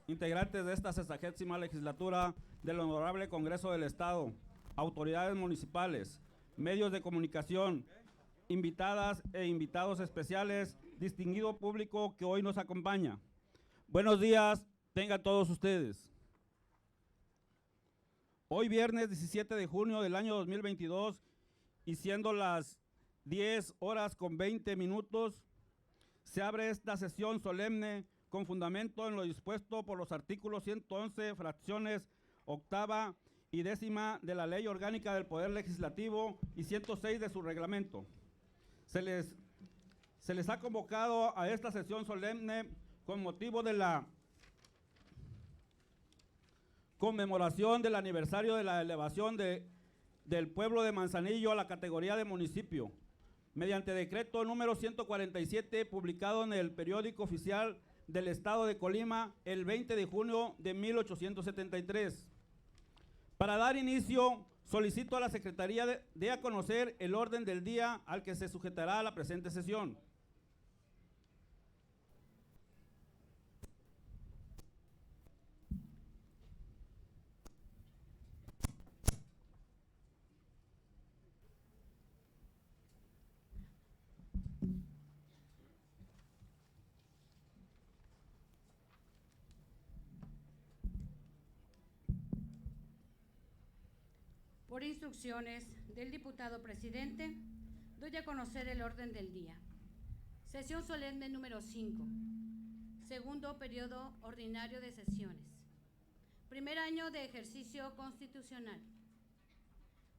Integrantes de esta 60ª legislatura del Honorable Congreso del Estado, autoridades municipales, medios de comunicación, invitadas e invitados especiales, distinguido público que hoy nos acompaña. Buenos días, tengan todos ustedes. Hoy viernes 17 de junio del año 2022 y siendo las 10:20, se abre esta sesión solemne con fundamento en lo dispuesto por los artículos 111, fracciones octava y décima de la Ley Orgánica del Poder Legislativo y 106 de su reglamento. Se les ha convocado a esta sesión solemne con motivo de la conmemoración del aniversario de la elevación del pueblo de Manzanillo a la categoría de municipio, mediante decreto número 147, publicado en el periódico oficial del Estado de Colima el 20 de junio de 1873. Para dar inicio, solicito a la Secretaría de a conocer el orden del día al que se sujetará la presente sesión. Por instrucciones del diputado presidente, doy a conocer el orden del día. Sesión solemne número 5, segundo periodo ordinario de sesiones. Primer año de ejercicio constitucional.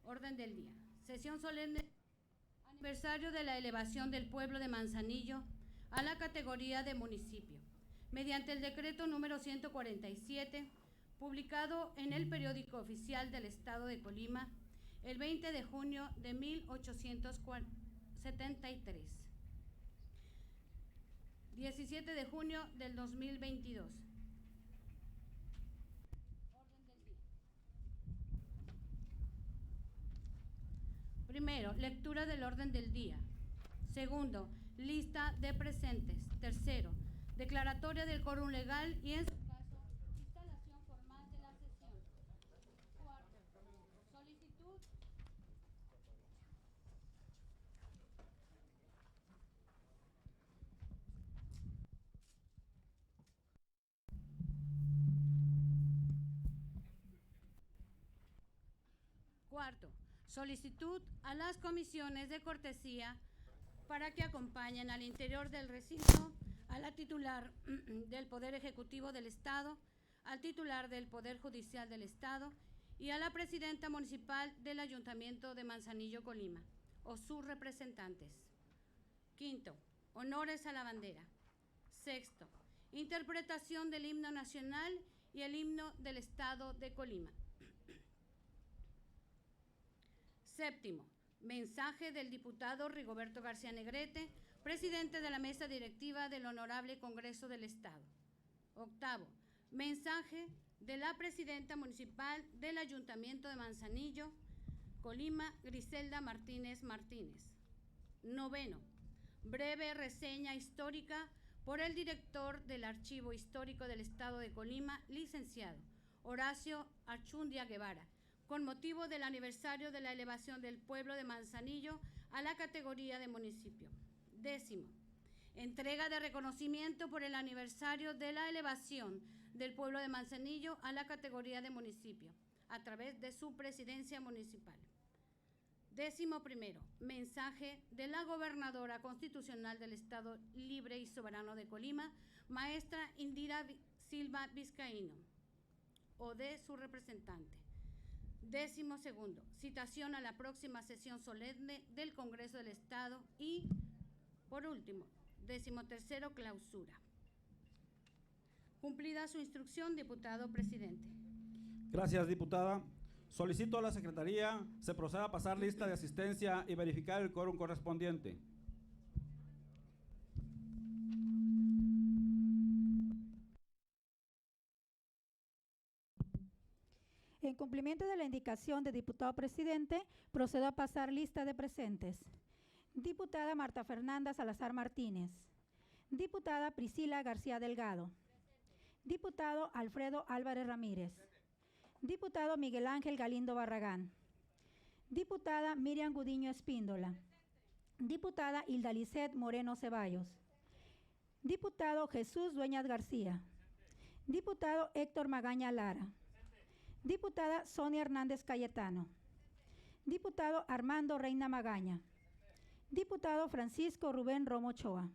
Orden del día. Sesión solemne aniversario de la elevación del pueblo de Manzanillo a la categoría de municipio, mediante el decreto número 147, publicado en el periódico oficial del Estado de Colima el 20 de junio de 1873, 17 de junio del 2022. Orden del día. Primero, lectura del orden del día. Segundo, lista de presentes. Tercero, declaratoria del quórum legal y en Cuarto, solicitud a las comisiones de cortesía para que acompañen al interior del recinto a la titular del Poder Ejecutivo del Estado, al titular del Poder Judicial del Estado y a la presidenta municipal del Ayuntamiento de Manzanillo, Colima, o sus representantes. Quinto, honores a la bandera. Sexto, interpretación del himno nacional y el himno del Estado de Colima. Séptimo, mensaje del diputado Rigoberto García Negrete, presidente de la mesa directiva del Honorable Congreso del Estado. Octavo, mensaje de la presidenta municipal del Ayuntamiento de Manzanillo, Colima, Griselda Martínez Martínez. Noveno, breve reseña histórica por el director del Archivo Histórico del Estado de Colima, licenciado Horacio Archundia Guevara, con motivo del aniversario de la elevación del pueblo de Manzanillo a la categoría de municipio. Décimo, entrega de reconocimiento por el aniversario de la elevación del pueblo de Manzanillo a la categoría de municipio, a través de su presidencia municipal. Décimo primero, mensaje de la gobernadora constitucional del Estado Libre y Soberano de Colima, maestra Indira Silva Vizcaíno, o de su representante. Décimo segundo, citación a la próxima sesión solemne del Congreso del Estado y, por último, 13º, clausura. Cumplida su instrucción, diputado presidente. Gracias, diputada. Solicito a la Secretaría se proceda a pasar lista de asistencia y verificar el quórum correspondiente. En cumplimiento de la indicación del diputado presidente, procedo a pasar lista de presentes. Diputada Marta Fernanda Salazar Martínez. Diputada Priscila García Delgado. Diputado Alfredo Álvarez Ramírez. Diputado Miguel Ángel Galindo Barragán. Diputada Miriam Gudiño Espíndola. Diputada Hilda Lisset Moreno Ceballos. Diputado Jesús Dueñas García. Diputado Héctor Magaña Lara. Diputada Sonia Hernández Cayetano. Diputado Armando Reina Magaña. Diputado Francisco Rubén Romo Ochoa.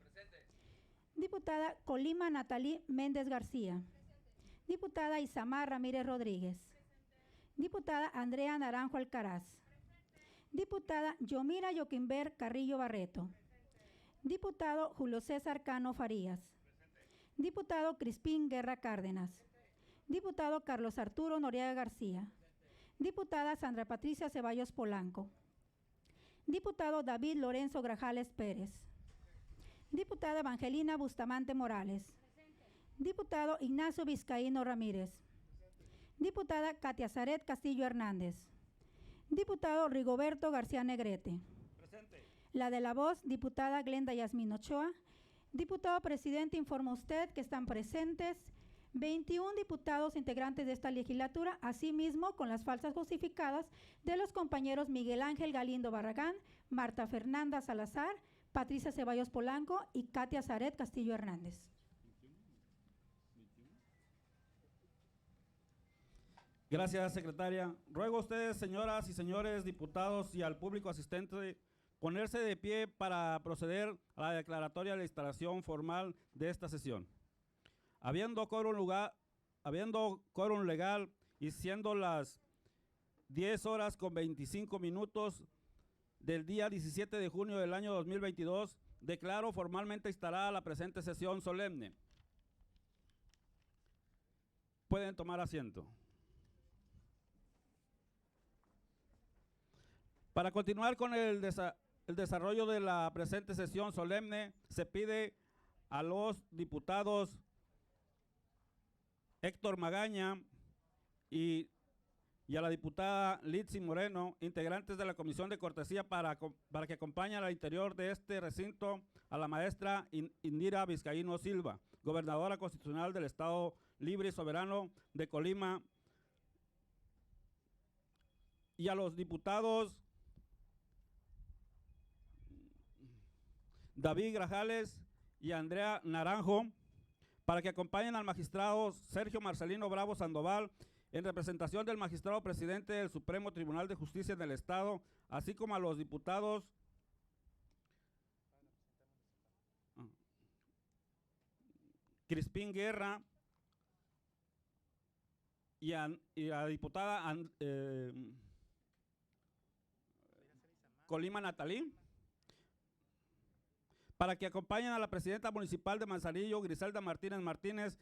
Diputada Colima Natalí Méndez García. Diputada Isamar Ramírez Rodríguez. Diputada Andrea Naranjo Alcaraz. Diputada Yomira Yoquimber Carrillo Barreto. Diputado Julio César Cano Farías. Diputado Crispín Guerra Cárdenas. Diputado Carlos Arturo Noriega García. Diputada Sandra Patricia Ceballos Polanco. Diputado David Lorenzo Grajales Pérez. Diputada Evangelina Bustamante Morales. Diputado Ignacio Vizcaíno Ramírez. Diputada Katia Zaret Castillo Hernández. Diputado Rigoberto García Negrete. Presente. La de la voz, diputada Glenda Yasmín Ochoa. Diputado presidente, informa usted que están presentes 21 diputados integrantes de esta legislatura, asimismo con las falsas justificadas de los compañeros Miguel Ángel Galindo Barragán, Marta Fernanda Salazar, Patricia Ceballos Polanco y Katia Zaret Castillo Hernández. Gracias, secretaria. Ruego a ustedes, señoras y señores diputados, y al público asistente, ponerse de pie para proceder a la declaratoria de instalación formal de esta sesión. Habiendo quórum legal y siendo las 10:25 del día 17 de junio del año 2022, declaro formalmente instalada la presente sesión solemne. Pueden tomar asiento. Para continuar con el desarrollo de la presente sesión solemne, se pide a los diputados Héctor Magaña y a la diputada Litzy Moreno, integrantes de la Comisión de Cortesía, para que acompañen al interior de este recinto a la maestra Indira Vizcaíno Silva, gobernadora constitucional del Estado Libre y Soberano de Colima, y a los diputados David Grajales y Andrea Naranjo, para que acompañen al magistrado Sergio Marcelino Bravo Sandoval, en representación del magistrado presidente del Supremo Tribunal de Justicia del Estado, así como a los diputados Crispín Guerra y a la diputada Colima Natalí, para que acompañen a la presidenta municipal de Manzanillo, Griselda Martínez Martínez.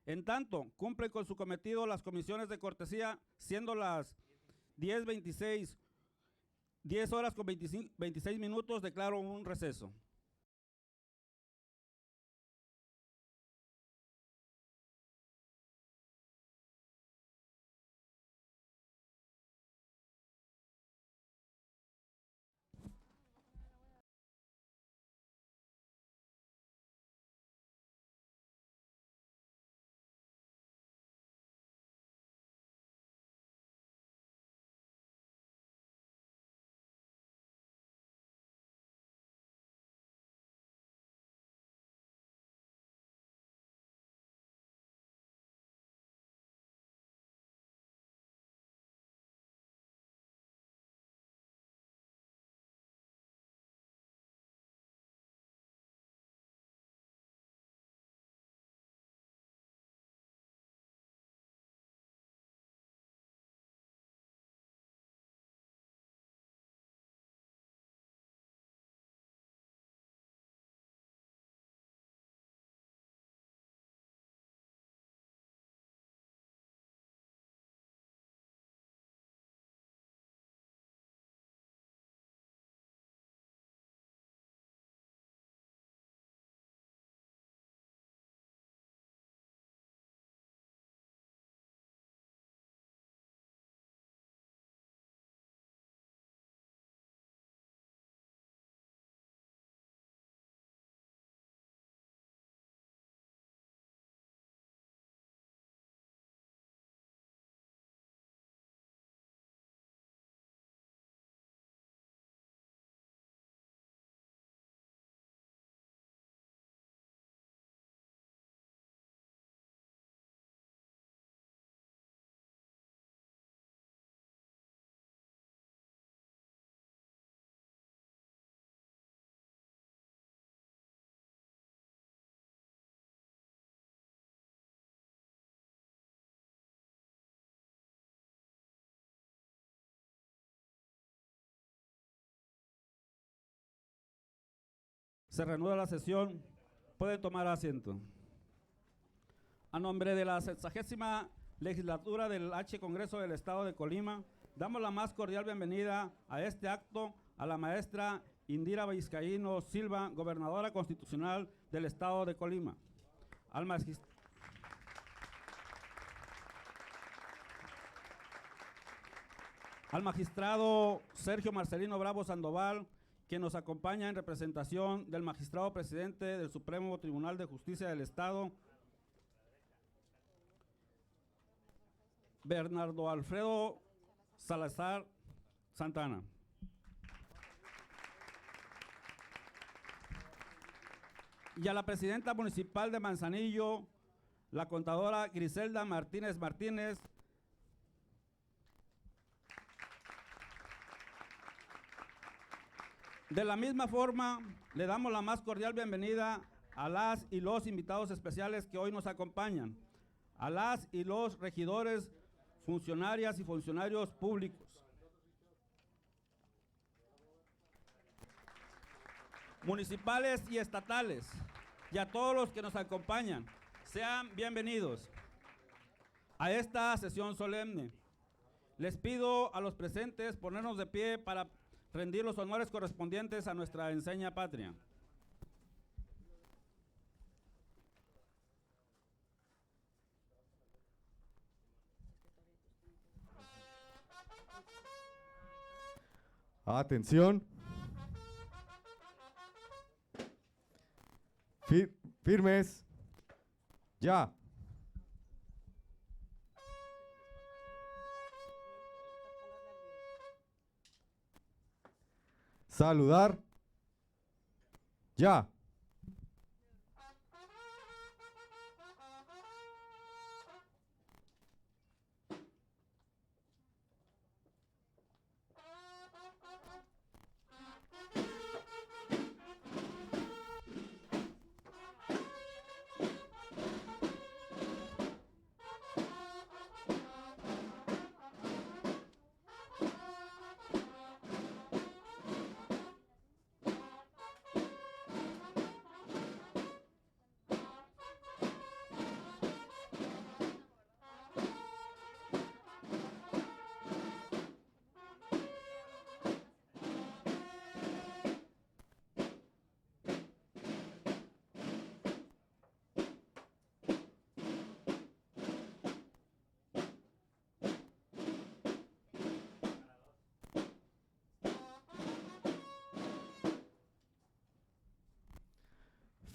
En tanto, cumplen con su cometido las comisiones de cortesía, siendo las 10:26, declaro un receso. Se reanuda la sesión. Pueden tomar asiento. A nombre de la 60ª legislatura del H Congreso del Estado de Colima, damos la más cordial bienvenida a este acto a la maestra Indira Vizcaíno Silva, gobernadora constitucional del Estado de Colima. Al magistrado Sergio Marcelino Bravo Sandoval, que nos acompaña en representación del magistrado presidente del Supremo Tribunal de Justicia del Estado, Bernardo Alfredo Salazar Santana. Y a la presidenta municipal de Manzanillo, la contadora Griselda Martínez Martínez. De la misma forma, le damos la más cordial bienvenida a las y los invitados especiales que hoy nos acompañan, a las y los regidores, funcionarias y funcionarios públicos, municipales y estatales, y a todos los que nos acompañan. Sean bienvenidos a esta sesión solemne. Les pido a los presentes ponernos de pie para rendir los honores correspondientes a nuestra enseña patria. Atención. Firmes. Ya. Saludar. Ya.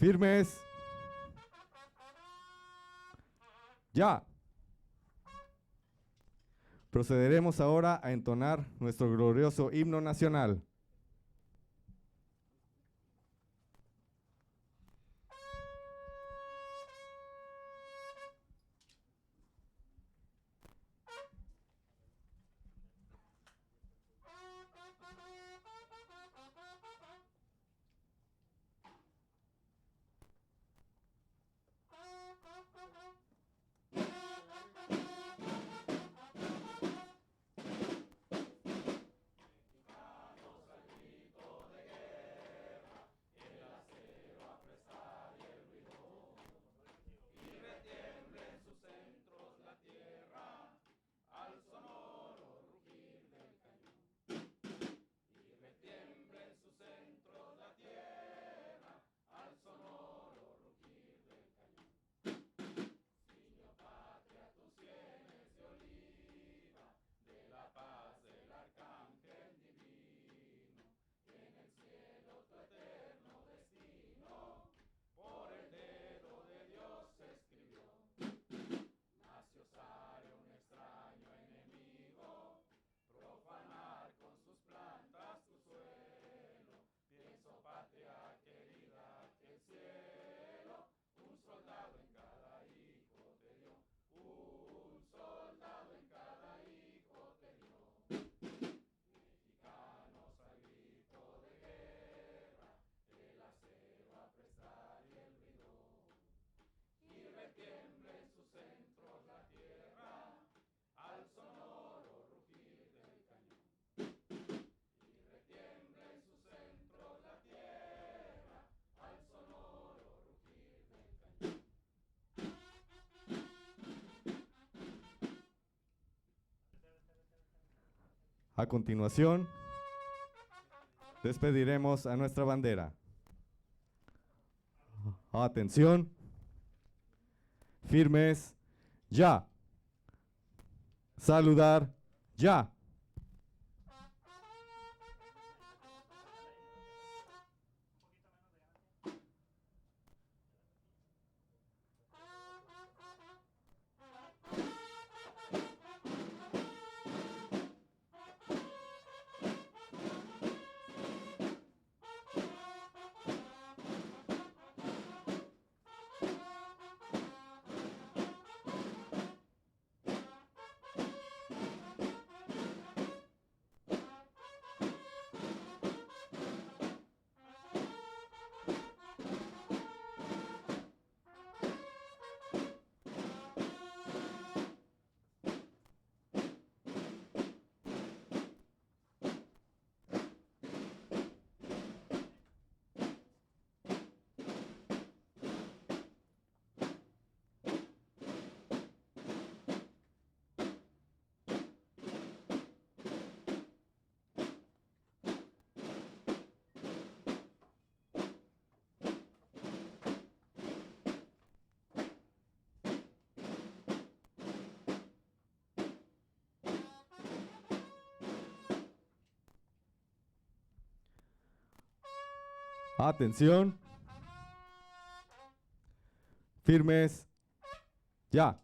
Firmes. Ya. Procederemos ahora a entonar nuestro glorioso himno nacional. A continuación, despediremos a nuestra bandera. Atención. Firmes, ya. Saludar, ya. Atención. Firmes, ya.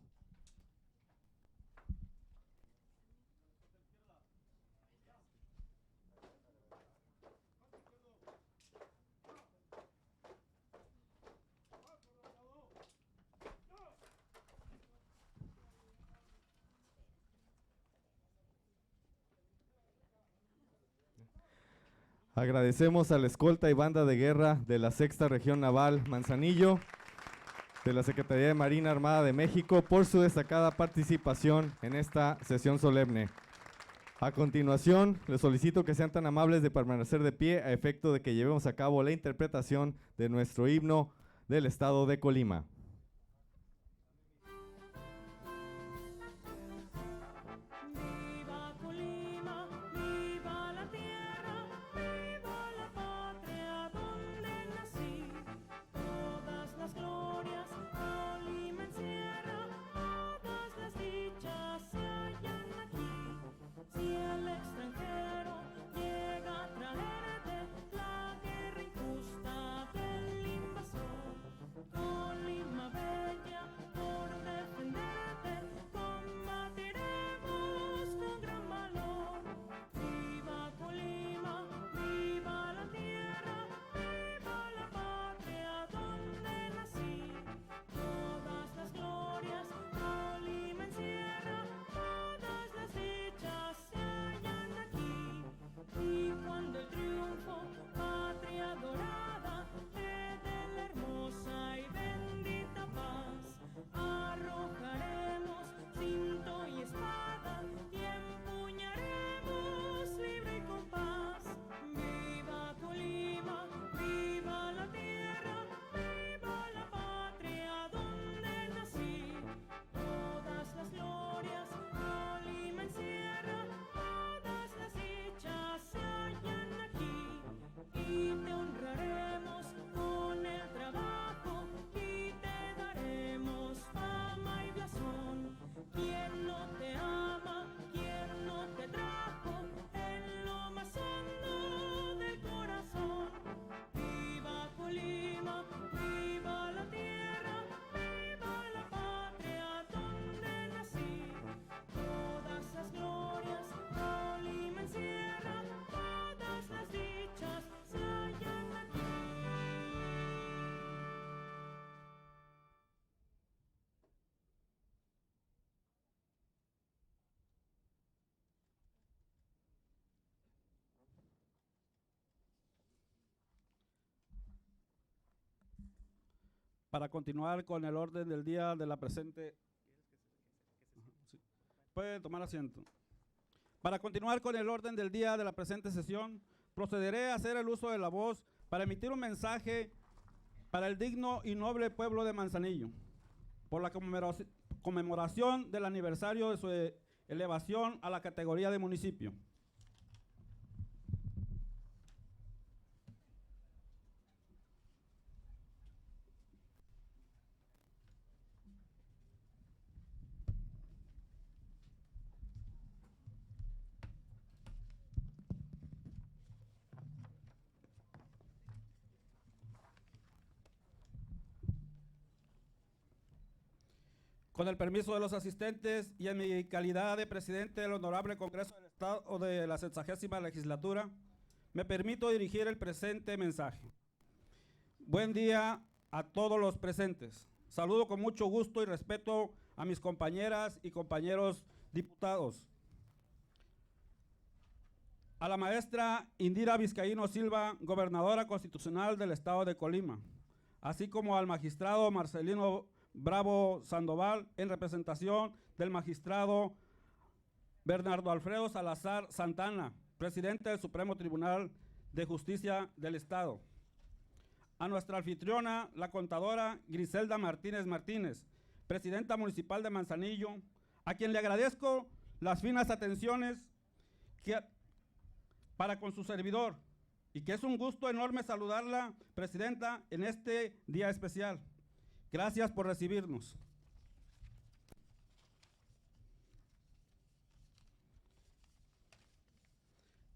Agradecemos a la escolta y banda de guerra de la Sexta Región Naval Manzanillo, de la Secretaría de Marina Armada de México, por su destacada participación en esta sesión solemne. A continuación, les solicito que sean tan amables de permanecer de pie a efecto de que llevemos a cabo la interpretación de nuestro himno del estado de Colima. Para continuar con el orden del día de la presente... Sí. Puede tomar asiento. Para continuar con el orden del día de la presente sesión, procederé a hacer el uso de la voz para emitir un mensaje para el digno y noble pueblo de Manzanillo, por la conmemoración del aniversario de su elevación a la categoría de municipio. Con el permiso de los asistentes y en mi calidad de presidente del Honorable Congreso del Estado de la 60ª Legislatura, me permito dirigir el presente mensaje. Buen día a todos los presentes. Saludo con mucho gusto y respeto a mis compañeras y compañeros diputados. A la maestra Indira Vizcaíno Silva, gobernadora constitucional del Estado de Colima, así como al magistrado Marcelino Bravo Sandoval, en representación del magistrado Bernardo Alfredo Salazar Santana, presidente del Supremo Tribunal de Justicia del Estado. A nuestra anfitriona, la contadora Griselda Martínez Martínez, presidenta municipal de Manzanillo, a quien le agradezco las finas atenciones para con su servidor, y que es un gusto enorme saludarla, presidenta, en este día especial. Gracias por recibirnos.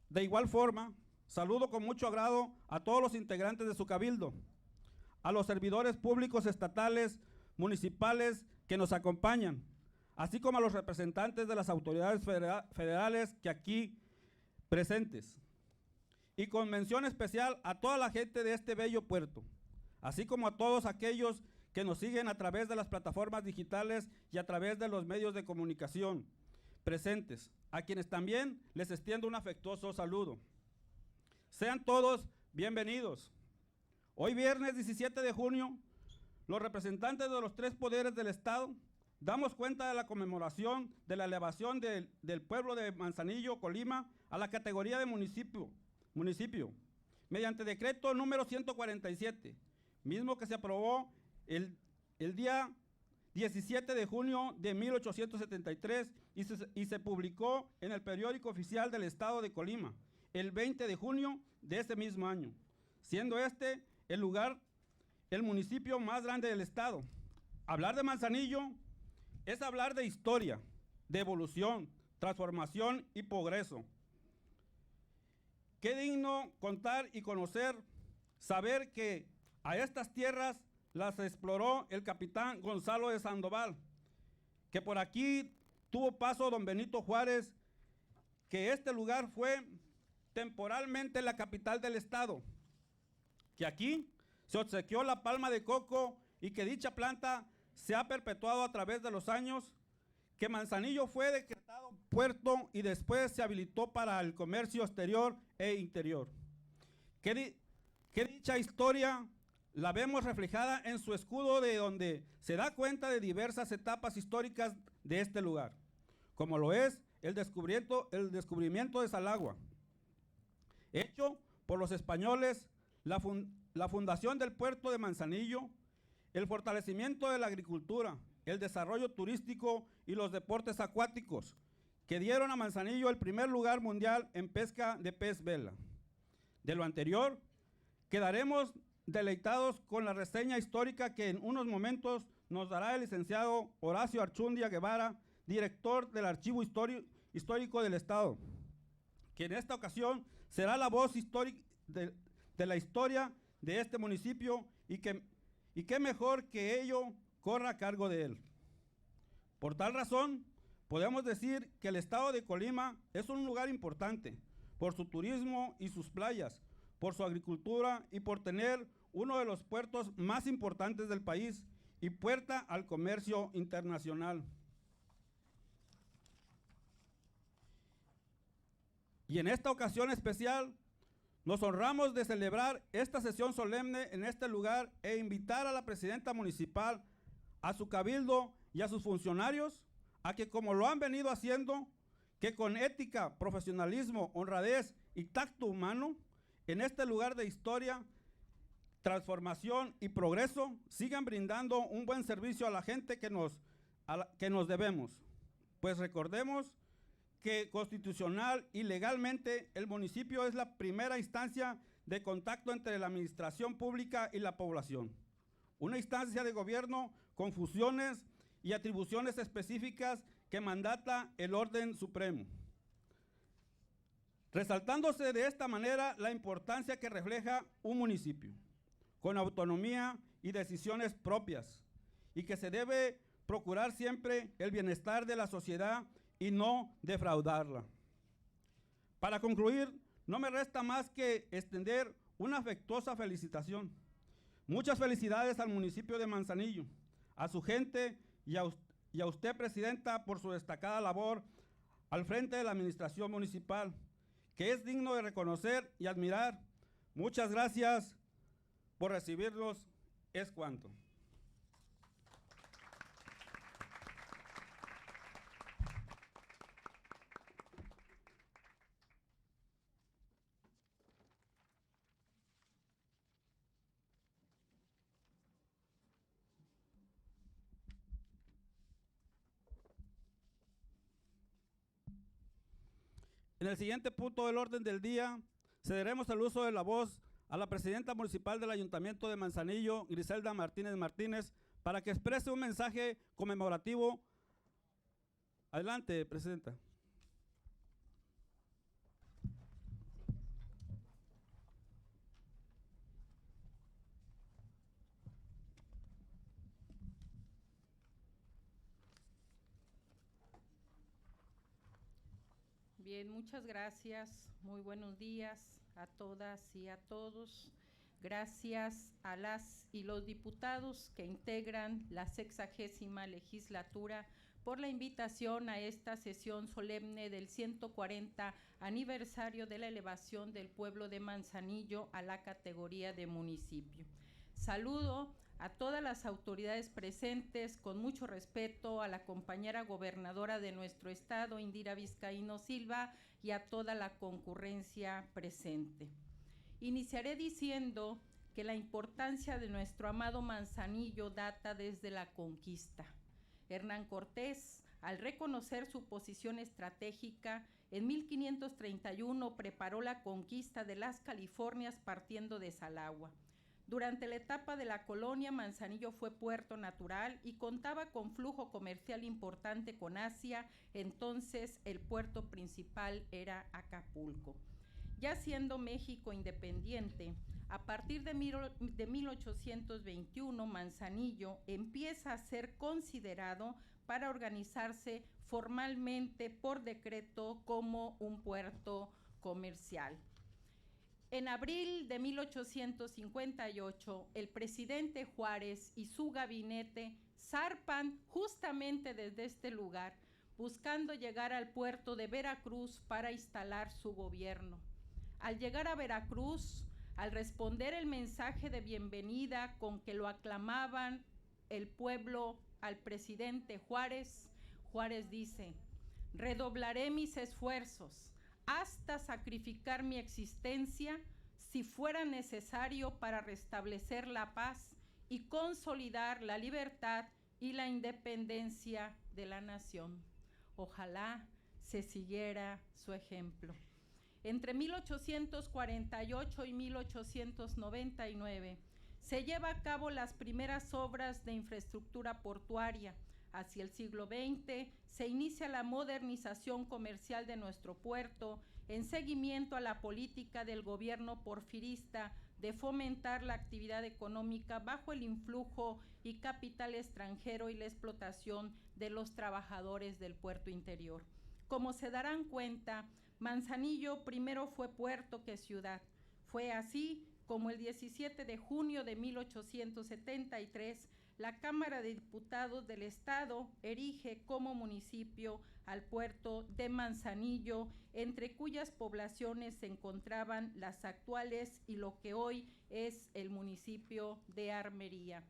De igual forma, saludo con mucho agrado a todos los integrantes de su cabildo, a los servidores públicos estatales, municipales que nos acompañan, así como a los representantes de las autoridades federales que aquí presentes, y con mención especial a toda la gente de este bello puerto, así como a todos aquellos que nos siguen a través de las plataformas digitales y a través de los medios de comunicación presentes, a quienes también les extiendo un afectuoso saludo. Sean todos bienvenidos. Hoy viernes 17 de junio, los representantes de los tres poderes del Estado damos cuenta de la conmemoración de la elevación del pueblo de Manzanillo, Colima, a la categoría de municipio, mediante decreto número 147, mismo que se aprobó el día 17 de junio de 1873 y se publicó en el periódico oficial del Estado de Colima el 20 de junio de ese mismo año, siendo este el municipio más grande del Estado. Hablar de Manzanillo es hablar de historia, de evolución, transformación y progreso. Qué digno contar y conocer, saber que a estas tierras las exploró el capitán Gonzalo de Sandoval, que por aquí tuvo paso don Benito Juárez, que este lugar fue temporalmente la capital del estado, que aquí se obsequió la palma de coco y que dicha planta se ha perpetuado a través de los años, que Manzanillo fue decretado puerto y después se habilitó para el comercio exterior e interior. Que dicha historia la vemos reflejada en su escudo, de donde se da cuenta de diversas etapas históricas de este lugar, como lo es el descubrimiento de Salagua, hecho por los españoles, la fundación del puerto de Manzanillo, el fortalecimiento de la agricultura, el desarrollo turístico y los deportes acuáticos, que dieron a Manzanillo el primer lugar mundial en pesca de pez vela. De lo anterior, quedaremos deleitados con la reseña histórica que en unos momentos nos dará el licenciado Horacio Archundia Guevara, director del Archivo Histórico del Estado, que en esta ocasión será la voz histórica de la historia de este municipio, y qué mejor que ello corra a cargo de él. Por tal razón, podemos decir que el Estado de Colima es un lugar importante por su turismo y sus playas, por su agricultura y por tener uno de los puertos más importantes del país y puerta al comercio internacional. Y en esta ocasión especial, nos honramos de celebrar esta sesión solemne en este lugar e invitar a la presidenta municipal, a su cabildo y a sus funcionarios a que, como lo han venido haciendo, que con ética, profesionalismo, honradez y tacto humano, en este lugar de historia, transformación y progreso, sigan brindando un buen servicio a la gente que nos debemos. Pues recordemos que constitucional y legalmente el municipio es la primera instancia de contacto entre la administración pública y la población. Una instancia de gobierno con funciones y atribuciones específicas que mandata el orden supremo. Resaltándose de esta manera la importancia que refleja un municipio con autonomía y decisiones propias, y que se debe procurar siempre el bienestar de la sociedad y no defraudarla. Para concluir, no me resta más que extender una afectuosa felicitación. Muchas felicidades al municipio de Manzanillo, a su gente y a usted, Presidenta, por su destacada labor al frente de la administración municipal, que es digno de reconocer y admirar. Muchas gracias por recibirnos, es cuanto. En el siguiente punto del orden del día, cederemos el uso de la voz a la presidenta municipal del Ayuntamiento de Manzanillo, Griselda Martínez Martínez, para que exprese un mensaje conmemorativo. Adelante, presidenta. Bien, muchas gracias. Muy buenos días a todas y a todos. Gracias a las y los diputados que integran la 60ª legislatura por la invitación a esta sesión solemne del 140 aniversario de la elevación del pueblo de Manzanillo a la categoría de municipio. Saludo a todas las autoridades presentes, con mucho respeto a la compañera gobernadora de nuestro estado, Indira Vizcaíno Silva, y a toda la concurrencia presente. Iniciaré diciendo que la importancia de nuestro amado Manzanillo data desde la conquista. Hernán Cortés, al reconocer su posición estratégica, en 1531 preparó la conquista de las Californias partiendo de Salagua. Durante la etapa de la colonia, Manzanillo fue puerto natural y contaba con flujo comercial importante con Asia. Entonces el puerto principal era Acapulco. Ya siendo México independiente, a partir de 1821, Manzanillo empieza a ser considerado para organizarse formalmente por decreto como un puerto comercial. En abril de 1858, el presidente Juárez y su gabinete zarpan justamente desde este lugar, buscando llegar al puerto de Veracruz para instalar su gobierno. Al llegar a Veracruz, al responder el mensaje de bienvenida con que lo aclamaban el pueblo al presidente Juárez, Juárez dice: redoblaré mis esfuerzos hasta sacrificar mi existencia si fuera necesario para restablecer la paz y consolidar la libertad y la independencia de la nación. Ojalá se siguiera su ejemplo. Entre 1848 y 1899 se lleva a cabo las primeras obras de infraestructura portuaria. Hacia el siglo XX se inicia la modernización comercial de nuestro puerto en seguimiento a la política del gobierno porfirista de fomentar la actividad económica bajo el influjo y capital extranjero y la explotación de los trabajadores del puerto interior. Como se darán cuenta, Manzanillo primero fue puerto que ciudad. Fue así como el 17 de junio de 1873 la Cámara de Diputados del Estado erige como municipio al puerto de Manzanillo, entre cuyas poblaciones se encontraban las actuales y lo que hoy es el municipio de Armería.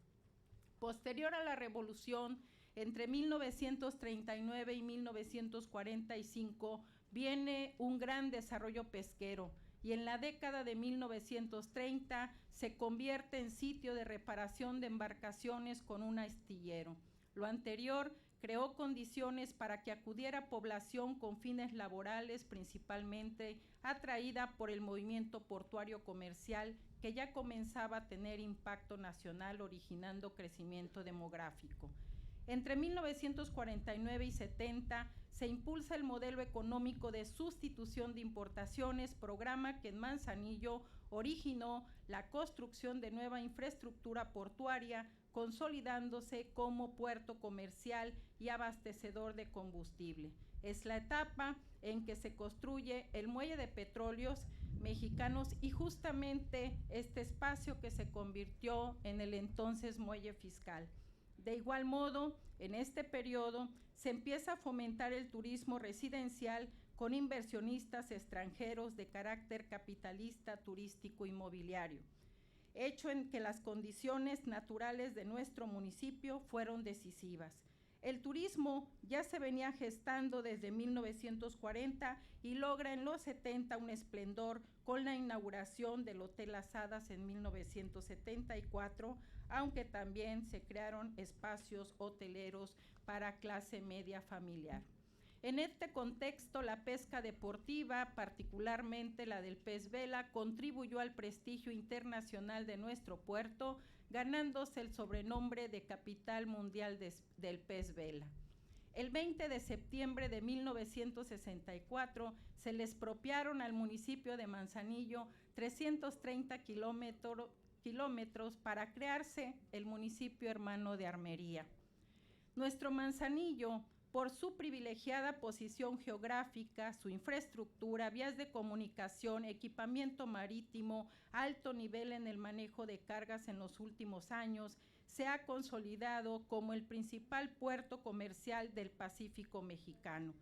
Posterior a la Revolución, entre 1939 y 1945, viene un gran desarrollo pesquero, y en la década de 1930 se convierte en sitio de reparación de embarcaciones con un astillero. Lo anterior creó condiciones para que acudiera población con fines laborales, principalmente atraída por el movimiento portuario comercial que ya comenzaba a tener impacto nacional, originando crecimiento demográfico. Entre 1949 y 70 se impulsa el modelo económico de sustitución de importaciones, programa que en Manzanillo originó la construcción de nueva infraestructura portuaria, consolidándose como puerto comercial y abastecedor de combustible. Es la etapa en que se construye el muelle de petróleos mexicanos y justamente este espacio que se convirtió en el entonces muelle fiscal. De igual modo, en este periodo se empieza a fomentar el turismo residencial con inversionistas extranjeros de carácter capitalista, turístico, inmobiliario, hecho en que las condiciones naturales de nuestro municipio fueron decisivas. El turismo ya se venía gestando desde 1940 y logra en los 70 un esplendor con la inauguración del Hotel Las Hadas en 1974, aunque también se crearon espacios hoteleros para clase media familiar. En este contexto, la pesca deportiva, particularmente la del pez vela, contribuyó al prestigio internacional de nuestro puerto, ganándose el sobrenombre de capital mundial del pez vela. El 20 de septiembre de 1964 se le expropiaron al municipio de Manzanillo 330 kilómetros para crearse el municipio hermano de Armería. Nuestro Manzanillo, por su privilegiada posición geográfica, su infraestructura, vías de comunicación, equipamiento marítimo, alto nivel en el manejo de cargas en los últimos años, se ha consolidado como el principal puerto comercial del Pacífico mexicano.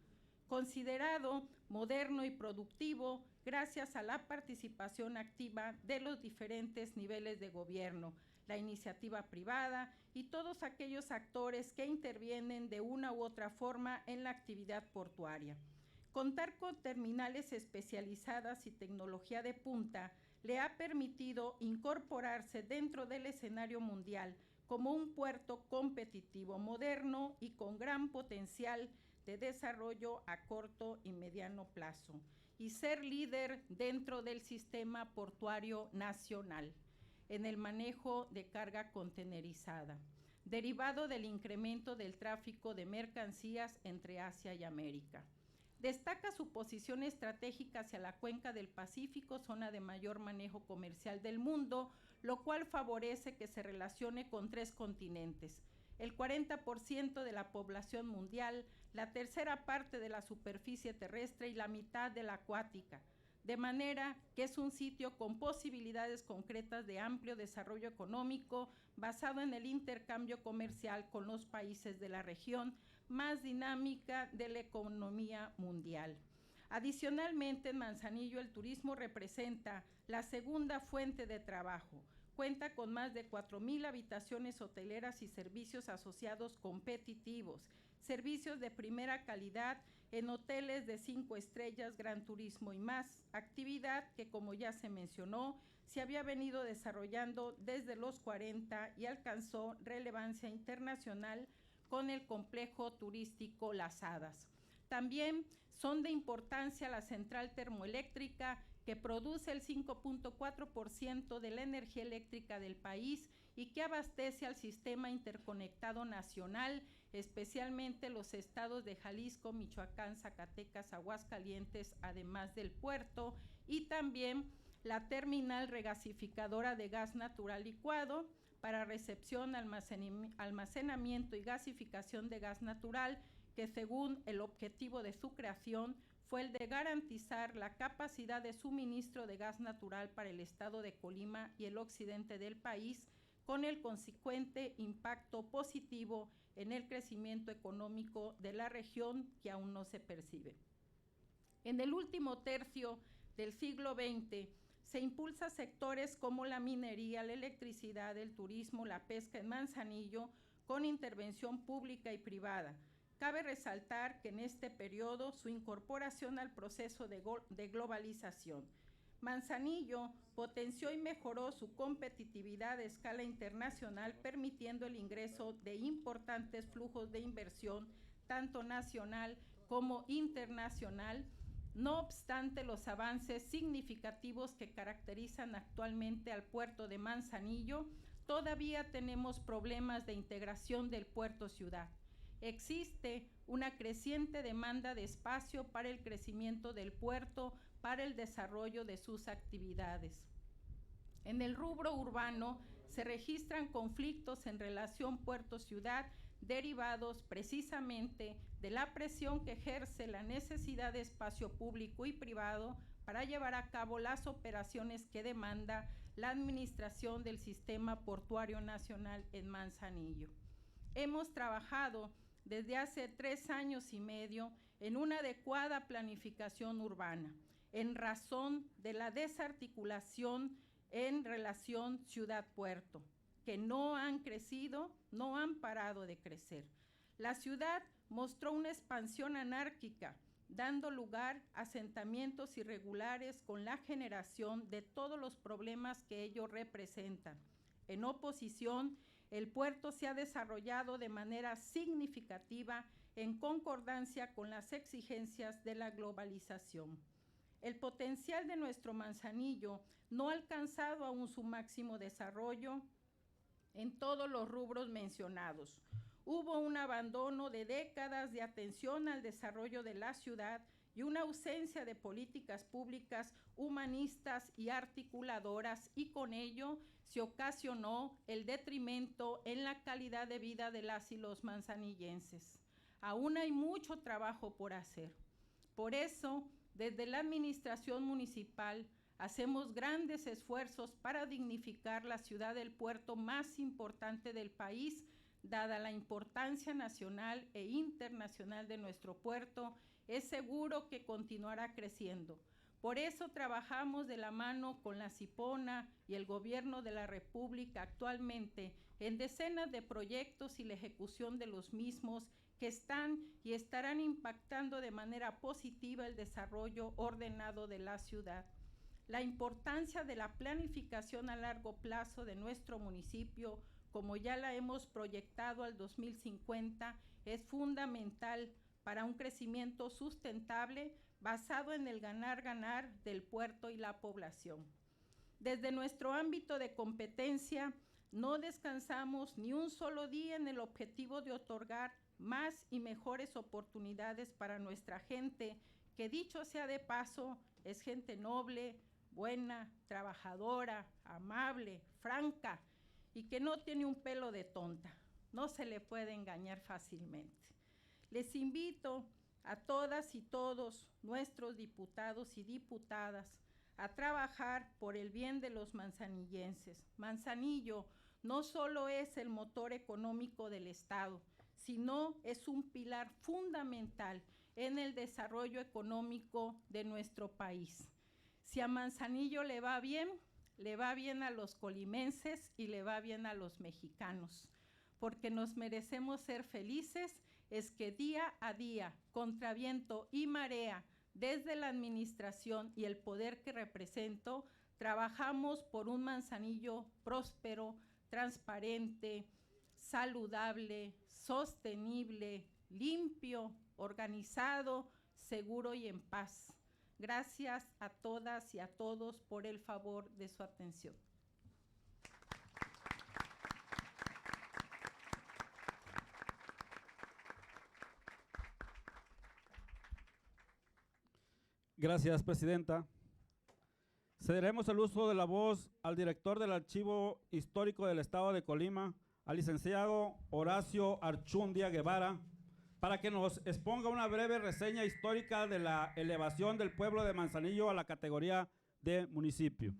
Considerado moderno y productivo gracias a la participación activa de los diferentes niveles de gobierno, la iniciativa privada y todos aquellos actores que intervienen de una u otra forma en la actividad portuaria. Contar con terminales especializadas y tecnología de punta le ha permitido incorporarse dentro del escenario mundial como un puerto competitivo, moderno y con gran potencial de desarrollo a corto y mediano plazo, y ser líder dentro del sistema portuario nacional en el manejo de carga contenerizada, derivado del incremento del tráfico de mercancías entre Asia y América. Destaca su posición estratégica hacia la cuenca del Pacífico, zona de mayor manejo comercial del mundo, lo cual favorece que se relacione con 3 continentes, el 40% de la población mundial, la tercera parte de la superficie terrestre y la mitad de la acuática, de manera que es un sitio con posibilidades concretas de amplio desarrollo económico basado en el intercambio comercial con los países de la región, más dinámica de la economía mundial. Adicionalmente, en Manzanillo el turismo representa la segunda fuente de trabajo. Cuenta con más de 4,000 habitaciones hoteleras y servicios asociados competitivos, servicios de primera calidad en hoteles de 5 estrellas, Gran Turismo y más, actividad que, como ya se mencionó, se había venido desarrollando desde los 40 y alcanzó relevancia internacional con el complejo turístico Las Hadas. También son de importancia la central termoeléctrica, que produce el 5.4% de la energía eléctrica del país y que abastece al sistema interconectado nacional, especialmente los estados de Jalisco, Michoacán, Zacatecas, Aguascalientes, además del puerto, y también la terminal regasificadora de gas natural licuado para recepción, almacenamiento y gasificación de gas natural, que según el objetivo de su creación fue el de garantizar la capacidad de suministro de gas natural para el estado de Colima y el occidente del país, con el consecuente impacto positivo en el crecimiento económico de la región que aún no se percibe. En el último tercio del siglo XX se impulsa sectores como la minería, la electricidad, el turismo, la pesca en Manzanillo, con intervención pública y privada. Cabe resaltar que en este periodo su incorporación al proceso de globalización. Manzanillo potenció y mejoró su competitividad a escala internacional, permitiendo el ingreso de importantes flujos de inversión, tanto nacional como internacional. No obstante los avances significativos que caracterizan actualmente al puerto de Manzanillo, todavía tenemos problemas de integración del puerto ciudad. Existe una creciente demanda de espacio para el crecimiento del puerto, para el desarrollo de sus actividades. En el rubro urbano se registran conflictos en relación puerto-ciudad derivados precisamente de la presión que ejerce la necesidad de espacio público y privado para llevar a cabo las operaciones que demanda la administración del Sistema Portuario Nacional en Manzanillo. Hemos trabajado desde hace 3 años y medio en una adecuada planificación urbana, en razón de la desarticulación en relación ciudad-puerto, que no han crecido, no han parado de crecer. La ciudad mostró una expansión anárquica, dando lugar a asentamientos irregulares con la generación de todos los problemas que ellos representan. En oposición, el puerto se ha desarrollado de manera significativa en concordancia con las exigencias de la globalización. El potencial de nuestro Manzanillo no ha alcanzado aún su máximo desarrollo en todos los rubros mencionados. Hubo un abandono de décadas de atención al desarrollo de la ciudad y una ausencia de políticas públicas humanistas y articuladoras, y con ello se ocasionó el detrimento en la calidad de vida de las y los manzanillenses. Aún hay mucho trabajo por hacer. Por eso, desde la administración municipal, hacemos grandes esfuerzos para dignificar la ciudad del puerto más importante del país, dada la importancia nacional e internacional de nuestro puerto. Es seguro que continuará creciendo. Por eso trabajamos de la mano con la CIPONA y el Gobierno de la República actualmente en decenas de proyectos y la ejecución de los mismos que están y estarán impactando de manera positiva el desarrollo ordenado de la ciudad. La importancia de la planificación a largo plazo de nuestro municipio, como ya la hemos proyectado al 2050, es fundamental para un crecimiento sustentable basado en el ganar-ganar del puerto y la población. Desde nuestro ámbito de competencia, no descansamos ni un solo día en el objetivo de otorgar más y mejores oportunidades para nuestra gente, que dicho sea de paso, es gente noble, buena, trabajadora, amable, franca, y que no tiene un pelo de tonta. No se le puede engañar fácilmente. Les invito a todas y todos nuestros diputados y diputadas a trabajar por el bien de los manzanillenses. Manzanillo no solo es el motor económico del Estado, sino es un pilar fundamental en el desarrollo económico de nuestro país. Si a Manzanillo le va bien a los colimenses y le va bien a los mexicanos, porque nos merecemos ser felices. Es que día a día, contra viento y marea, desde la administración y el poder que represento, trabajamos por un Manzanillo próspero, transparente, saludable, sostenible, limpio, organizado, seguro y en paz. Gracias a todas y a todos por el favor de su atención. Gracias, presidenta. Cederemos el uso de la voz al director del Archivo Histórico del Estado de Colima, al licenciado Horacio Archundia Guevara, para que nos exponga una breve reseña histórica de la elevación del pueblo de Manzanillo a la categoría de municipio.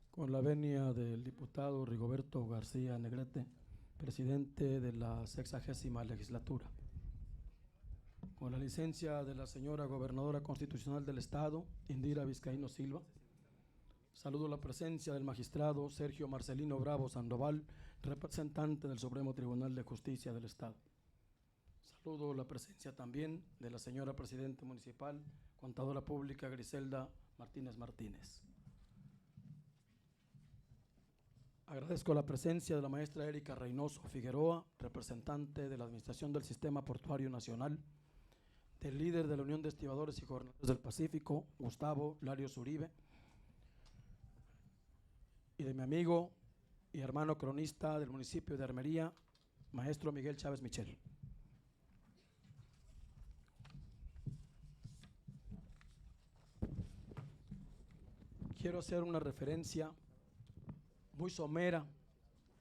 Con la venia del diputado Rigoberto García Negrete, presidente de la 60ª legislatura. Con la licencia de la señora gobernadora constitucional del Estado, Indira Vizcaíno Silva, saludo la presencia del magistrado Sergio Marcelino Bravo Sandoval, representante del Supremo Tribunal de Justicia del Estado. Saludo la presencia también de la señora presidenta municipal, contadora pública Griselda Martínez Martínez. Agradezco la presencia de la maestra Erika Reynoso Figueroa, representante de la Administración del Sistema Portuario Nacional, del líder de la Unión de Estibadores y Jornaleros del Pacífico, Gustavo Larios Uribe, y de mi amigo y hermano cronista del municipio de Armería, maestro Miguel Chávez Michel. quiero hacer una referencia muy somera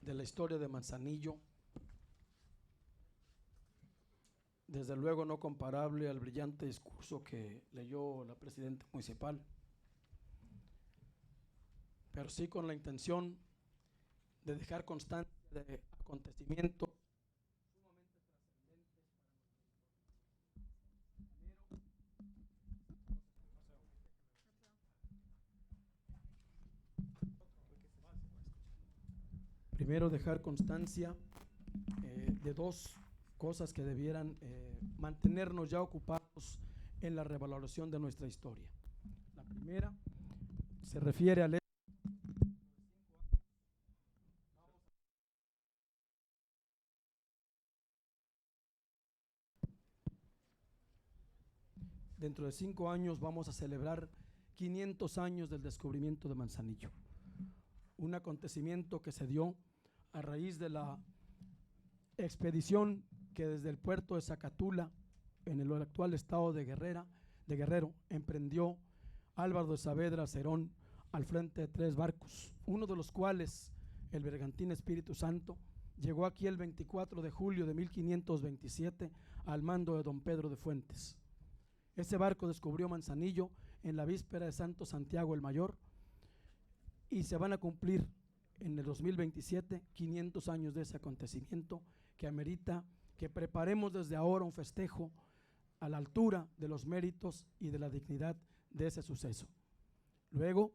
de la historia de Manzanillo, desde luego no comparable al brillante discurso que leyó la presidenta municipal, pero sí con la intención de dejar constancia de acontecimientos sumamente trascendentes para primero dejar constancia de dos cosas que debieran mantenernos ya ocupados en la revaloración de nuestra historia. La primera se refiere al dentro de 5 años vamos a celebrar 500 años del descubrimiento de Manzanillo, un acontecimiento que se dio a raíz de la expedición que desde el puerto de Zacatula, en el actual estado de Guerrero, emprendió Álvaro de Saavedra Cerón al frente de 3 barcos, uno de los cuales, el bergantín Espíritu Santo, llegó aquí el 24 de julio de 1527 al mando de don Pedro de Fuentes. Ese barco descubrió Manzanillo en la víspera de Santo Santiago el Mayor, y se van a cumplir en el 2027 500 años de ese acontecimiento, que amerita que preparemos desde ahora un festejo a la altura de los méritos y de la dignidad de ese suceso. Luego,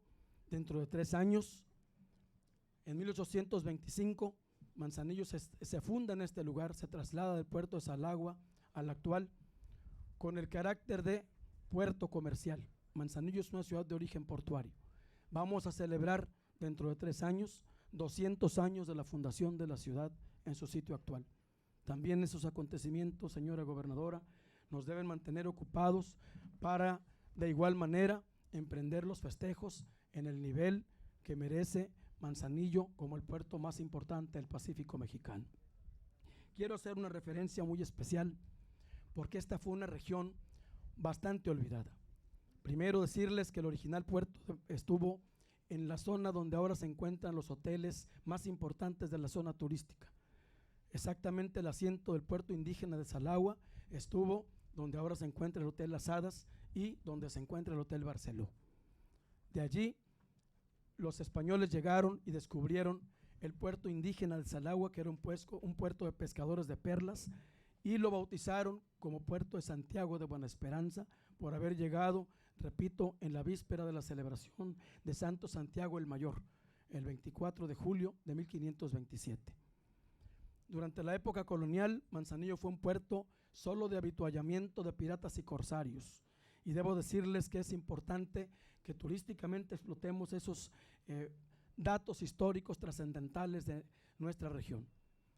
dentro de 3 años, en 1825, Manzanillo se funda en este lugar, se traslada del puerto de Salagua al actual, con el carácter de puerto comercial. Manzanillo es una ciudad de origen portuario. Vamos a celebrar dentro de 3 años 200 años de la fundación de la ciudad en su sitio actual. También esos acontecimientos, señora gobernadora, nos deben mantener ocupados para, de igual manera, emprender los festejos en el nivel que merece Manzanillo como el puerto más importante del Pacífico mexicano. Quiero hacer una referencia muy especial porque esta fue una región bastante olvidada. Primero decirles que el original puerto estuvo en la zona donde ahora se encuentran los hoteles más importantes de la zona turística. Exactamente el asiento del puerto indígena de Salagua estuvo donde ahora se encuentra el Hotel Las Hadas y donde se encuentra el Hotel Barceló. De allí los españoles llegaron y descubrieron el puerto indígena de Salagua, que era un puerto de pescadores de perlas, y lo bautizaron como Puerto de Santiago de Buena Esperanza por haber llegado, repito, en la víspera de la celebración de Santo Santiago el Mayor, el 24 de julio de 1527. Durante la época colonial, Manzanillo fue un puerto solo de avituallamiento de piratas y corsarios, y debo decirles que es importante que turísticamente explotemos esos datos históricos trascendentales de nuestra región.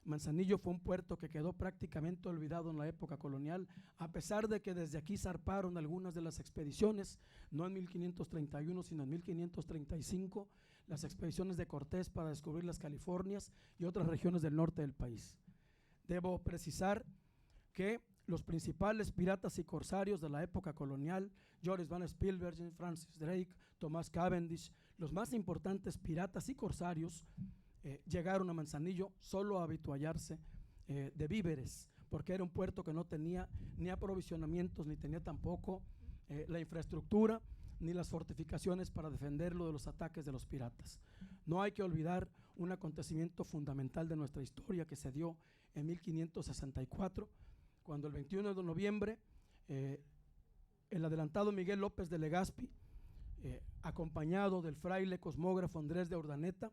Manzanillo fue un puerto que quedó prácticamente olvidado en la época colonial, a pesar de que desde aquí zarparon algunas de las expediciones, no en 1531, sino en 1535, las expediciones de Cortés para descubrir las Californias y otras regiones del norte del país. Debo precisar que los principales piratas y corsarios de la época colonial, Joris Van Spilbergen, Francis Drake, Tomás Cavendish, los más importantes piratas y corsarios, llegaron a Manzanillo solo a habituallarse de víveres, porque era un puerto que no tenía ni aprovisionamientos, ni tenía tampoco la infraestructura, ni las fortificaciones para defenderlo de los ataques de los piratas. No hay que olvidar un acontecimiento fundamental de nuestra historia que se dio en 1564, cuando el 21 de noviembre el adelantado Miguel López de Legazpi, acompañado del fraile cosmógrafo Andrés de Urdaneta,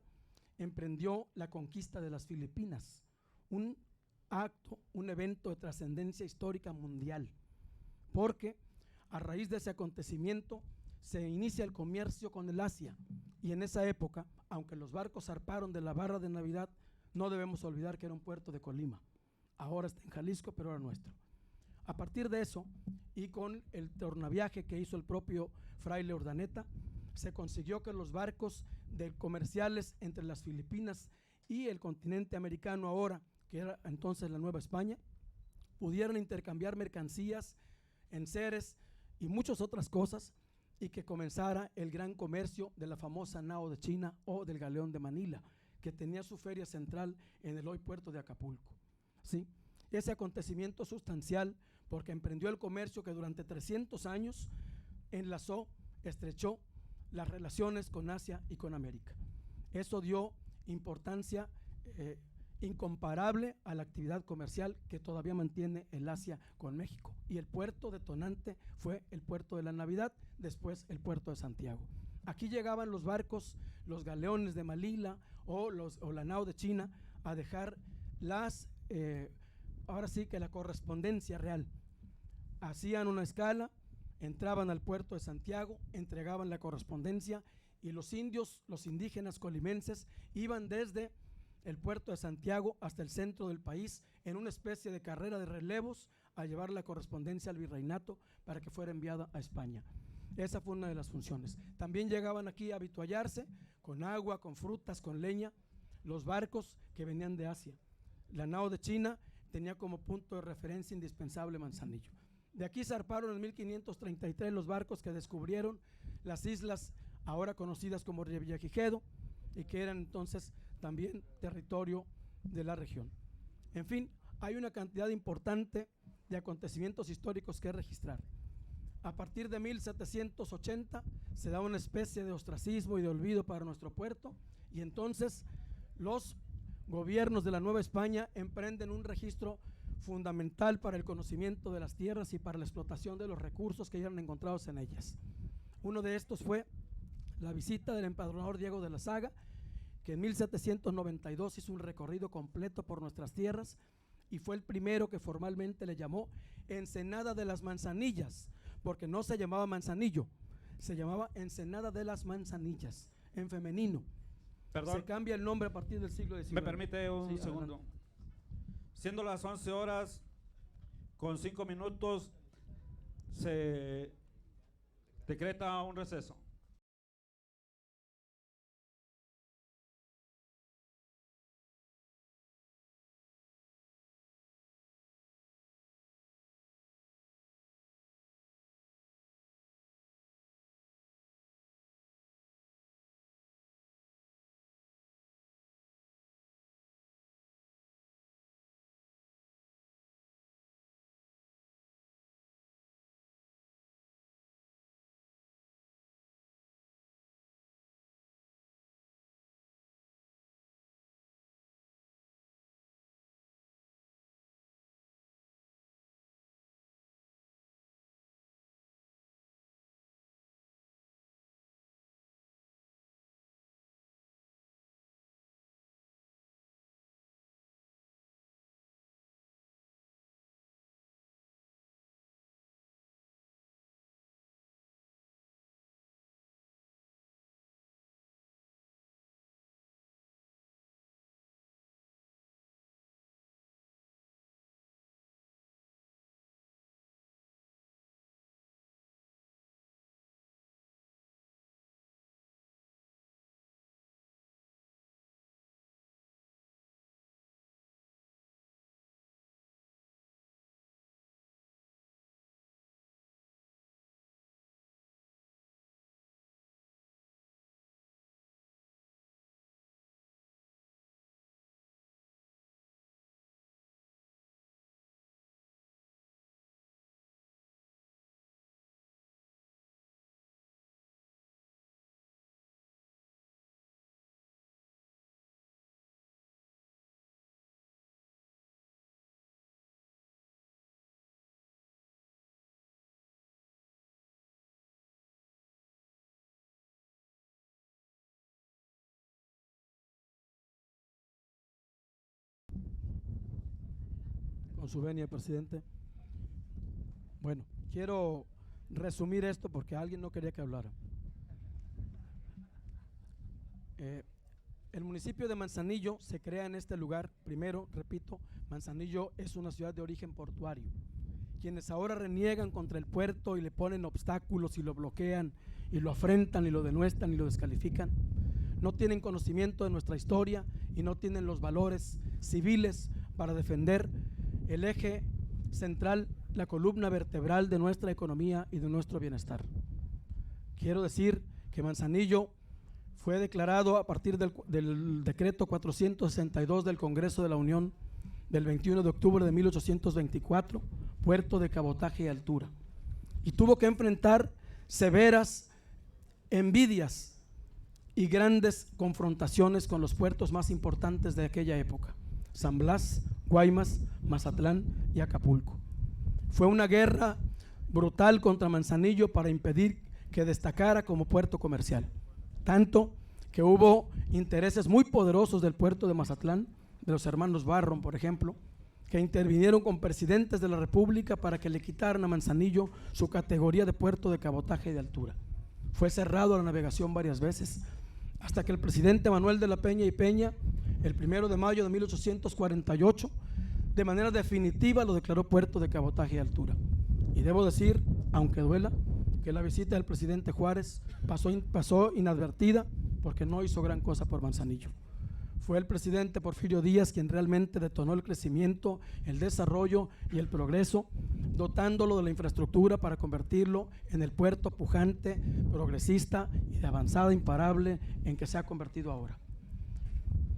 emprendió la conquista de las Filipinas, un acto, un evento de trascendencia histórica mundial, porque a raíz de ese acontecimiento se inicia el comercio con el Asia, y en esa época, aunque los barcos zarparon de la Barra de Navidad, no debemos olvidar que era un puerto de Colima. Ahora está en Jalisco, pero era nuestro. A partir de eso, y con el tornaviaje que hizo el propio fraile Urdaneta, se consiguió que los barcos comerciales entre las Filipinas y el continente americano ahora, que era entonces la Nueva España, pudieran intercambiar mercancías, enseres y muchas otras cosas, y que comenzara el gran comercio de la famosa nao de China o del galeón de Manila, que tenía su feria central en el hoy puerto de Acapulco. ¿Sí? Ese acontecimiento sustancial, porque emprendió el comercio que durante 300 años enlazó, estrechó las relaciones con Asia y con América. Eso dio importancia incomparable a la actividad comercial que todavía mantiene el Asia con México. Y el puerto detonante fue el puerto de la Navidad, después el puerto de Santiago. Aquí llegaban los barcos, los galeones de Manila o la nao de China a dejar ahora sí que la correspondencia real. Hacían una escala, entraban al puerto de Santiago, entregaban la correspondencia y los indios, los indígenas colimenses, iban desde el puerto de Santiago hasta el centro del país en una especie de carrera de relevos a llevar la correspondencia al virreinato para que fuera enviada a España. Esa fue una de las funciones. También llegaban aquí a avituallarse con agua, con frutas, con leña, los barcos que venían de Asia. La nao de China tenía como punto de referencia indispensable Manzanillo. De aquí zarparon en 1533 los barcos que descubrieron las islas ahora conocidas como Revillagigedo y que eran entonces también territorio de la región. En fin, hay una cantidad importante de acontecimientos históricos que registrar. A partir de 1780 se da una especie de ostracismo y de olvido para nuestro puerto y entonces los gobiernos de la Nueva España emprenden un registro fundamental para el conocimiento de las tierras y para la explotación de los recursos que eran encontrados en ellas. Uno de estos fue la visita del empadronador Diego de la Saga, que en 1792 hizo un recorrido completo por nuestras tierras y fue el primero que formalmente le llamó Ensenada de las Manzanillas, porque no se llamaba Manzanillo, se llamaba Ensenada de las Manzanillas, en femenino. Perdón. Se cambia el nombre a partir del siglo XIX. ¿Me permite un Sí, segundo? adelante. Siendo las 11 horas con 5 minutos, se decreta un receso. Con su venia, presidente. Bueno, quiero resumir esto porque alguien no quería que hablara. El municipio de Manzanillo se crea en este lugar. Primero, repito, Manzanillo es una ciudad de origen portuario. Quienes ahora reniegan contra el puerto y le ponen obstáculos y lo bloquean y lo afrentan y lo denuestran y lo descalifican, no tienen conocimiento de nuestra historia y no tienen los valores civiles para defender el eje central, la columna vertebral de nuestra economía y de nuestro bienestar. quiero decir que Manzanillo fue declarado a partir del decreto 462 del Congreso de la Unión del 21 de octubre de 1824, puerto de cabotaje y altura, y tuvo que enfrentar severas envidias y grandes confrontaciones con los puertos más importantes de aquella época: San Blas, Guaymas, Mazatlán y Acapulco. Fue una guerra brutal contra Manzanillo para impedir que destacara como puerto comercial, tanto que hubo intereses muy poderosos del puerto de Mazatlán, de los hermanos Barron, por ejemplo, que intervinieron con presidentes de la República para que le quitaran a Manzanillo su categoría de puerto de cabotaje y de altura. Fue cerrado a la navegación varias veces, hasta que el presidente Manuel de la Peña y Peña, el 1 de mayo de 1848, de manera definitiva lo declaró puerto de cabotaje y altura. Y debo decir, aunque duela, que la visita del presidente Juárez pasó inadvertida, porque no hizo gran cosa por Manzanillo. Fue el presidente Porfirio Díaz quien realmente detonó el crecimiento, el desarrollo y el progreso, dotándolo de la infraestructura para convertirlo en el puerto pujante, progresista y de avanzada imparable en que se ha convertido ahora.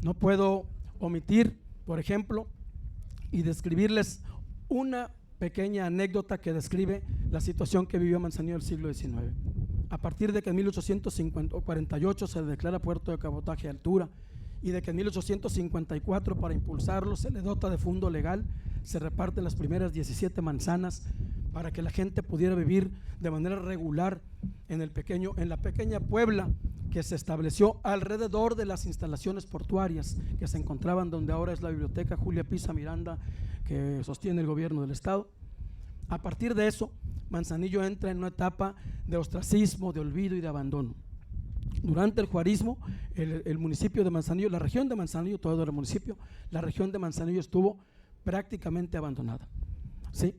No puedo omitir, por ejemplo, y describirles una pequeña anécdota que describe la situación que vivió Manzanillo en el siglo XIX. A partir de que en 1848 se declara puerto de cabotaje y altura, y de que en 1854, para impulsarlo, se le dota de fondo legal, se reparten las primeras 17 manzanas para que la gente pudiera vivir de manera regular en la pequeña Puebla que se estableció alrededor de las instalaciones portuarias que se encontraban donde ahora es la biblioteca Julia Pisa Miranda, que sostiene el gobierno del estado. A partir de eso, Manzanillo entra en una etapa de ostracismo, de olvido y de abandono. Durante el juarismo, el municipio de Manzanillo, la región de Manzanillo, todo era municipio, la región de Manzanillo estuvo prácticamente abandonada, ¿sí?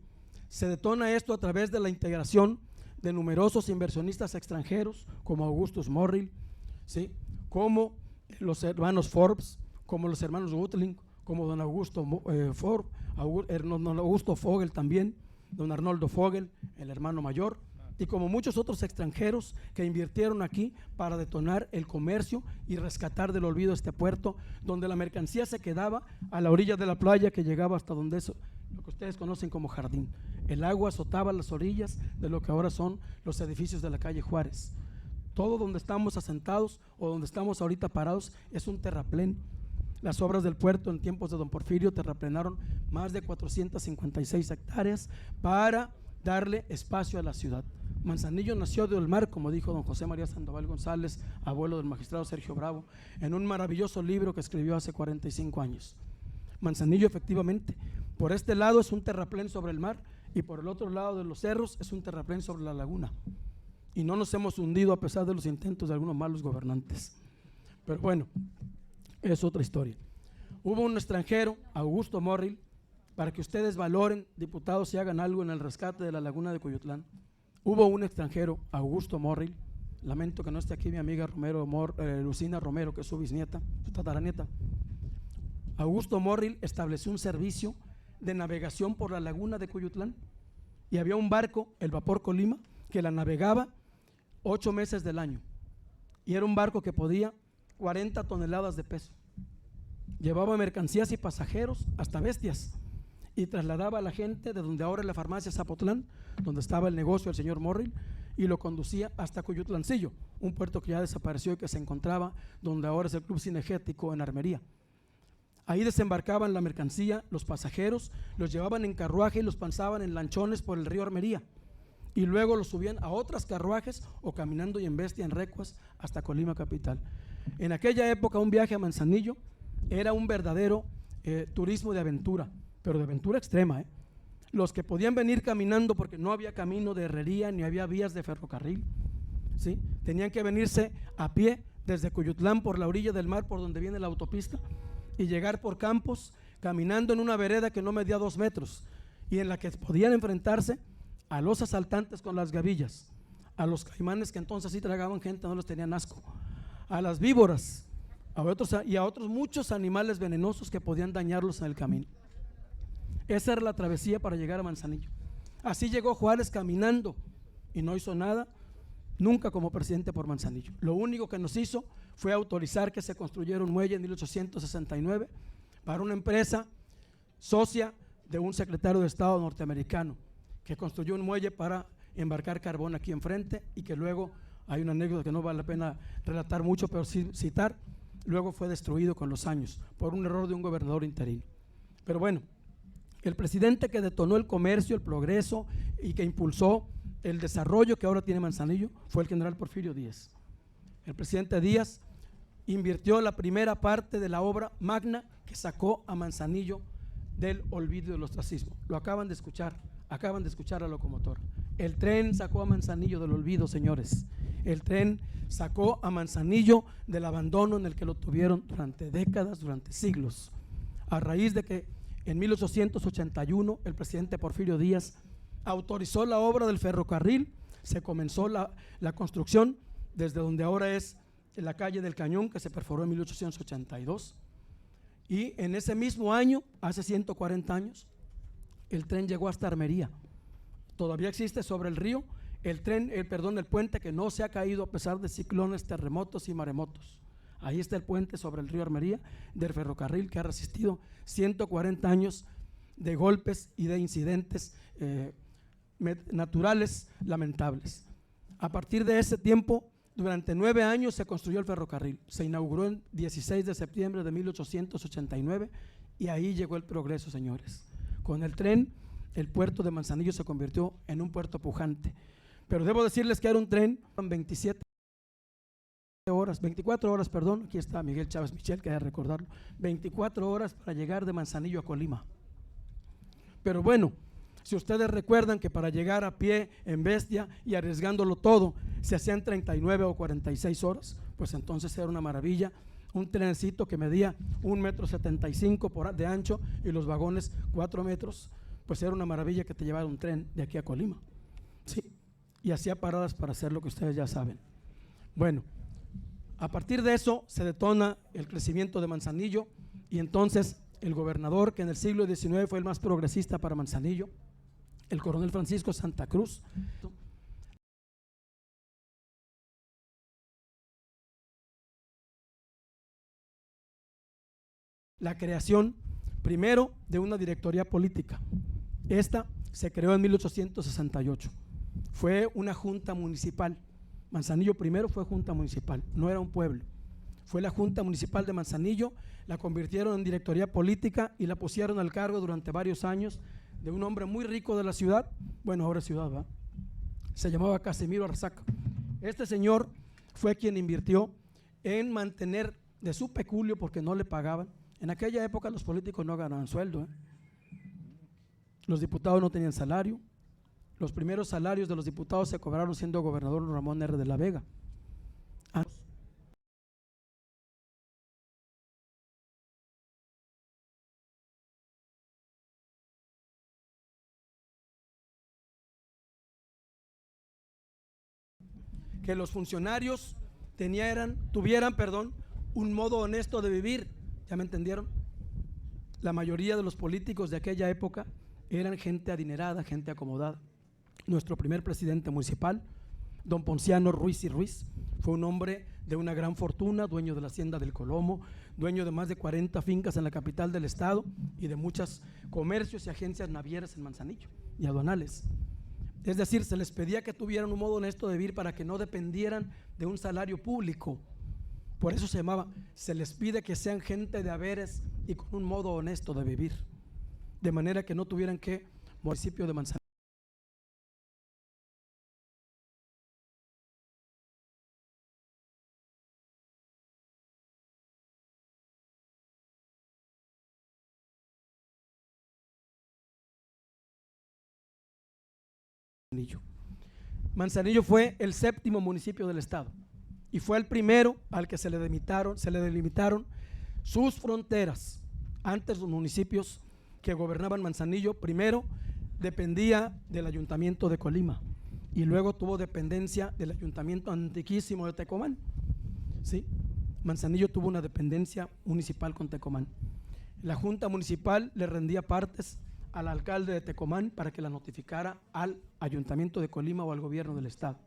Se detona esto a través de la integración de numerosos inversionistas extranjeros como Augustus Morrill, ¿sí?, como los hermanos Forbes, como los hermanos Gutling, como don Augusto don Augusto Fogel también, don Arnoldo Fogel, el hermano mayor, y como muchos otros extranjeros que invirtieron aquí para detonar el comercio y rescatar del olvido este puerto, donde la mercancía se quedaba a la orilla de la playa que llegaba hasta donde es lo que ustedes conocen como jardín. El agua azotaba las orillas de lo que ahora son los edificios de la calle Juárez. Todo donde estamos asentados o donde estamos ahorita parados es un terraplén. Las obras del puerto en tiempos de don Porfirio terraplenaron más de 456 hectáreas para darle espacio a la ciudad. Manzanillo nació del mar, como dijo don José María Sandoval González, abuelo del magistrado Sergio Bravo, en un maravilloso libro que escribió hace 45 años. Manzanillo, efectivamente, por este lado es un terraplén sobre el mar y por el otro lado de los cerros es un terraplén sobre la laguna. Y no nos hemos hundido a pesar de los intentos de algunos malos gobernantes. Pero bueno, es otra historia. Hubo un extranjero, Augusto Morrill, para que ustedes valoren, diputados, y hagan algo en el rescate de la laguna de Coyotlán. Hubo un extranjero, Augusto Morrill, lamento que no esté aquí mi amiga Lucina Romero, que es su bisnieta, su tataranieta. Augusto Morrill estableció un servicio de navegación por la laguna de Coyotlán y había un barco, el Vapor Colima, que la navegaba 8 meses del año y era un barco que podía 40 toneladas de peso. Llevaba mercancías y pasajeros, hasta bestias, y trasladaba a la gente de donde ahora es la farmacia Zapotlán, donde estaba el negocio del señor Morrill, y lo conducía hasta Coyotlancillo, un puerto que ya desapareció y que se encontraba donde ahora es el Club Cinegético en Armería. Ahí desembarcaban la mercancía, los pasajeros, los llevaban en carruaje y los pasaban en lanchones por el río Armería, y luego los subían a otras carruajes o caminando y en bestia en recuas hasta Colima capital. En aquella época un viaje a Manzanillo era un verdadero turismo de aventura, pero de aventura extrema, Los que podían venir caminando porque no había camino de herrería ni había vías de ferrocarril, ¿sí?, tenían que venirse a pie desde Coyotlán por la orilla del mar por donde viene la autopista y llegar por campos caminando en una vereda que no medía 2 metros y en la que podían enfrentarse a los asaltantes con las gavillas, a los caimanes que entonces sí tragaban gente, no les tenían asco, a las víboras y a otros muchos animales venenosos que podían dañarlos en el camino. Esa era la travesía para llegar a Manzanillo. Así llegó Juárez caminando y no hizo nada nunca como presidente por Manzanillo. Lo único que nos hizo fue autorizar que se construyera un muelle en 1869 para una empresa socia de un secretario de Estado norteamericano que construyó un muelle para embarcar carbón aquí enfrente, y que luego, hay una anécdota que no vale la pena relatar mucho, pero sí citar, luego fue destruido con los años por un error de un gobernador interino. Pero bueno, el presidente que detonó el comercio, el progreso y que impulsó el desarrollo que ahora tiene Manzanillo fue el general Porfirio Díaz. El presidente Díaz invirtió la primera parte de la obra magna que sacó a Manzanillo del olvido y del ostracismo. Lo acaban de escuchar la locomotora. El tren sacó a Manzanillo del olvido, señores. El tren sacó a Manzanillo del abandono en el que lo tuvieron durante décadas, durante siglos. A raíz de que en 1881 el presidente Porfirio Díaz autorizó la obra del ferrocarril, se comenzó la construcción desde donde ahora es la calle del Cañón, que se perforó en 1882. Y en ese mismo año, hace 140 años, el tren llegó hasta Armería. Todavía existe sobre el río el puente que no se ha caído a pesar de ciclones, terremotos y maremotos. Ahí está el puente sobre el río Armería del ferrocarril, que ha resistido 140 años de golpes y de incidentes naturales lamentables. A partir de ese tiempo, durante 9 años se construyó el ferrocarril. Se inauguró el 16 de septiembre de 1889 y ahí llegó el progreso, señores. Con el tren, el puerto de Manzanillo se convirtió en un puerto pujante. Pero debo decirles que era un tren con 24 horas, perdón, aquí está Miguel Chávez Michel, que hay que recordarlo, 24 horas para llegar de Manzanillo a Colima. Pero bueno, si ustedes recuerdan que para llegar a pie, en bestia y arriesgándolo todo, se hacían 39 o 46 horas, pues entonces era una maravilla. Un trencito que medía 1,75 m de ancho y los vagones 4 metros, pues era una maravilla que te llevara un tren de aquí a Colima. Sí, y hacía paradas para hacer lo que ustedes ya saben. Bueno, a partir de eso se detona el crecimiento de Manzanillo, y entonces el gobernador, que en el siglo XIX fue el más progresista para Manzanillo, el coronel Francisco Santa Cruz, la creación primero de una directoría política. Esta se creó en 1868. Fue una junta municipal. Manzanillo primero fue junta municipal, no era un pueblo. Fue la junta municipal de Manzanillo, la convirtieron en directoría política y la pusieron al cargo durante varios años de un hombre muy rico de la ciudad, bueno, ahora es ciudad, ¿verdad? Se llamaba Casimiro Arzaca. Este señor fue quien invirtió en mantener de su peculio, porque no le pagaban. En aquella época los políticos no ganaban sueldo, Los diputados no tenían salario. Los primeros salarios de los diputados se cobraron siendo gobernador Ramón R. de la Vega. Que los funcionarios tuvieran un modo honesto de vivir. ¿Ya me entendieron? La mayoría de los políticos de aquella época eran gente adinerada, gente acomodada. Nuestro primer presidente municipal, don Ponciano Ruiz y Ruiz, fue un hombre de una gran fortuna, dueño de la hacienda del Colomo, dueño de más de 40 fincas en la capital del estado y de muchos comercios y agencias navieras en Manzanillo y aduanales. Es decir, se les pedía que tuvieran un modo honesto de vivir para que no dependieran de un salario público. Por eso se les pide que sean gente de haberes y con un modo honesto de vivir, de manera que no tuvieran que, municipio de Manzanillo, Manzanillo fue el 7º municipio del estado y fue el primero al que se le delimitaron sus fronteras. Antes los municipios que gobernaban Manzanillo primero dependía del ayuntamiento de Colima y luego tuvo dependencia del ayuntamiento antiquísimo de Tecomán. ¿Sí? Manzanillo tuvo una dependencia municipal con Tecomán. La junta municipal le rendía partes al alcalde de Tecomán para que la notificara al ayuntamiento de Colima o al gobierno del estado.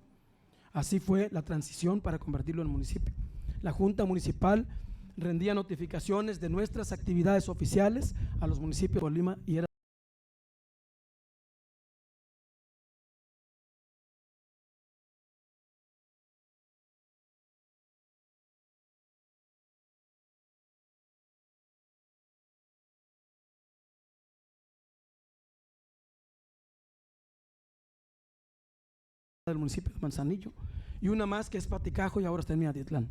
Así fue la transición para convertirlo en municipio. La Junta Municipal rendía notificaciones de nuestras actividades oficiales a los municipios de Colima y era del municipio de Manzanillo, y una más que es Paticajo y ahora está en Minatitlán.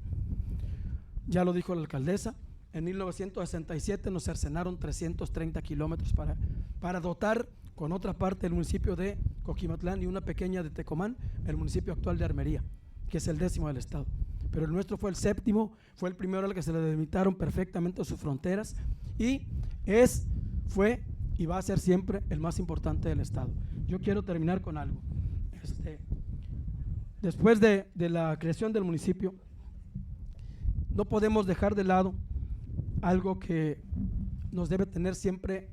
Ya lo dijo la alcaldesa, en 1967 nos cercenaron 330 kilómetros para dotar con otra parte del municipio de Coquimatlán y una pequeña de Tecomán, el municipio actual de Armería, que es el 10º del estado. Pero el nuestro fue el 7º, fue el primero al que se le delimitaron perfectamente sus fronteras y fue y va a ser siempre el más importante del estado. Yo quiero terminar con algo. Después de la creación del municipio, no podemos dejar de lado algo que nos debe tener siempre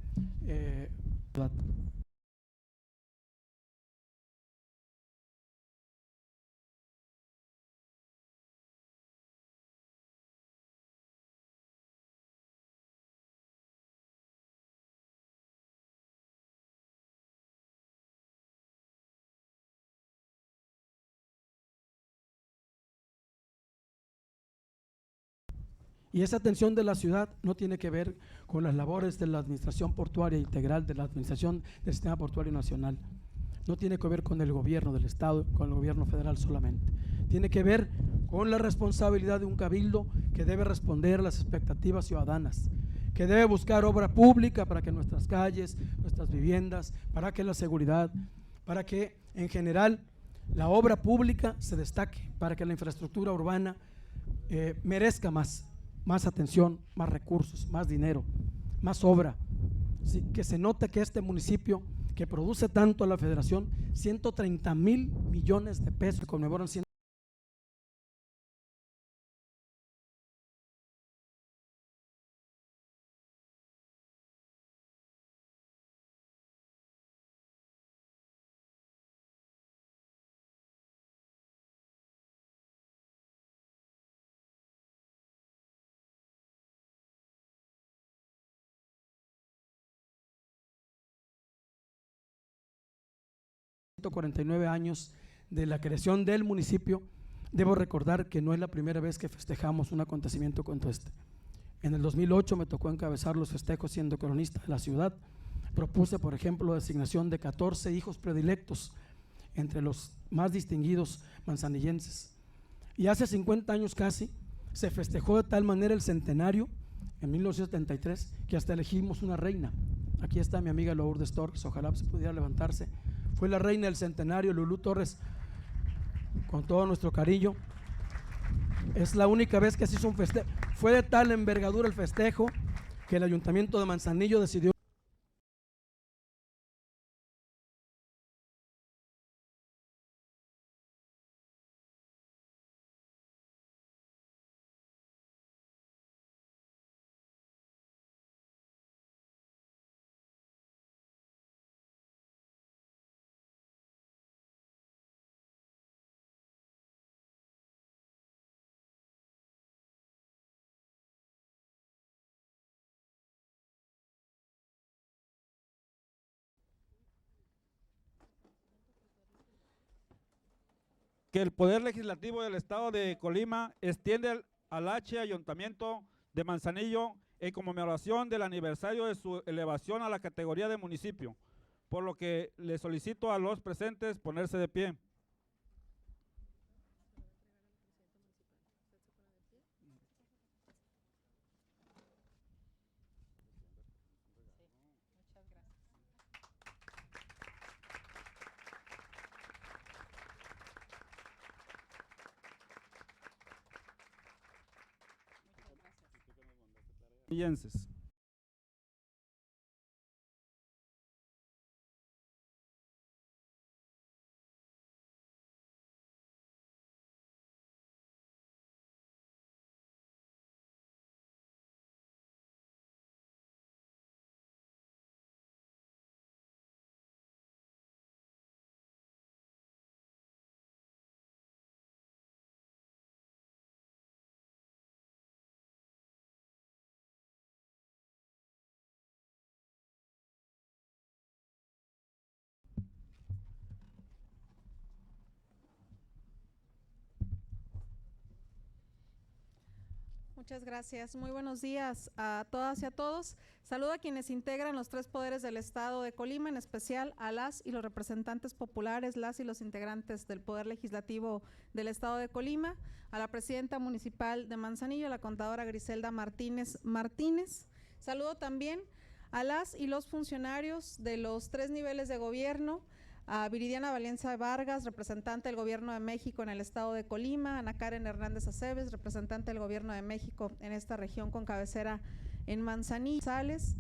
y esa atención de la ciudad no tiene que ver con las labores de la administración portuaria integral, de la administración del sistema portuario nacional. No tiene que ver con el gobierno del estado, con el gobierno federal solamente. Tiene que ver con la responsabilidad de un cabildo que debe responder a las expectativas ciudadanas, que debe buscar obra pública para que nuestras calles, nuestras viviendas, para que la seguridad, para que en general la obra pública se destaque, para que la infraestructura urbana merezca más atención, más recursos, más dinero, más obra. Sí, que se note que este municipio que produce tanto a la federación, 130,000 millones de pesos, que conmemoran 149 años de la creación del municipio. Debo recordar que no es la primera vez que festejamos un acontecimiento como este. En el 2008 me tocó encabezar los festejos siendo cronista de la ciudad. Propuse, por ejemplo, la designación de 14 hijos predilectos entre los más distinguidos manzanillenses. Y hace 50 años casi se festejó de tal manera el centenario, en 1973, que hasta elegimos una reina. Aquí está mi amiga Lourdes Torres, ojalá se pudiera levantarse. Fue la reina del centenario, Lulú Torres, con todo nuestro cariño. Es la única vez que se hizo un festejo. Fue de tal envergadura el festejo que el Ayuntamiento de Manzanillo decidió que el Poder Legislativo del Estado de Colima extiende al Ayuntamiento de Manzanillo en conmemoración del aniversario de su elevación a la categoría de municipio, por lo que le solicito a los presentes ponerse de pie. Millenses. Muchas gracias. Muy buenos días a todas y a todos. Saludo a quienes integran los 3 poderes del Estado de Colima, en especial a las y los representantes populares, las y los integrantes del Poder Legislativo del Estado de Colima, a la presidenta municipal de Manzanillo, a la contadora Griselda Martínez Martínez. Saludo también a las y los funcionarios de los 3 niveles de gobierno, a Viridiana Valencia Vargas, representante del Gobierno de México en el Estado de Colima, Ana Karen Hernández Aceves, representante del Gobierno de México en esta región con cabecera en Manzanillo, Sales.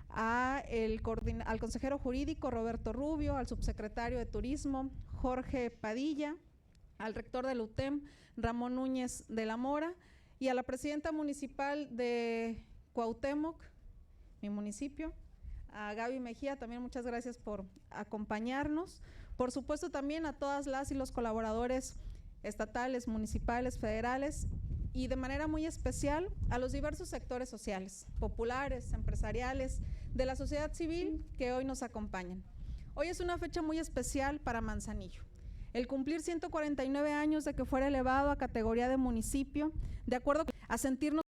Al consejero jurídico Roberto Rubio, al subsecretario de Turismo Jorge Padilla, al rector del UTEM Ramón Núñez de la Mora y a la presidenta municipal de Cuauhtémoc, mi municipio, a Gaby Mejía, también muchas gracias por acompañarnos. Por supuesto también a todas las y los colaboradores estatales, municipales, federales y de manera muy especial a los diversos sectores sociales, populares, empresariales, de la sociedad civil que hoy nos acompañan. Hoy es una fecha muy especial para Manzanillo. El cumplir 149 años de que fuera elevado a categoría de municipio, de acuerdo a sentirnos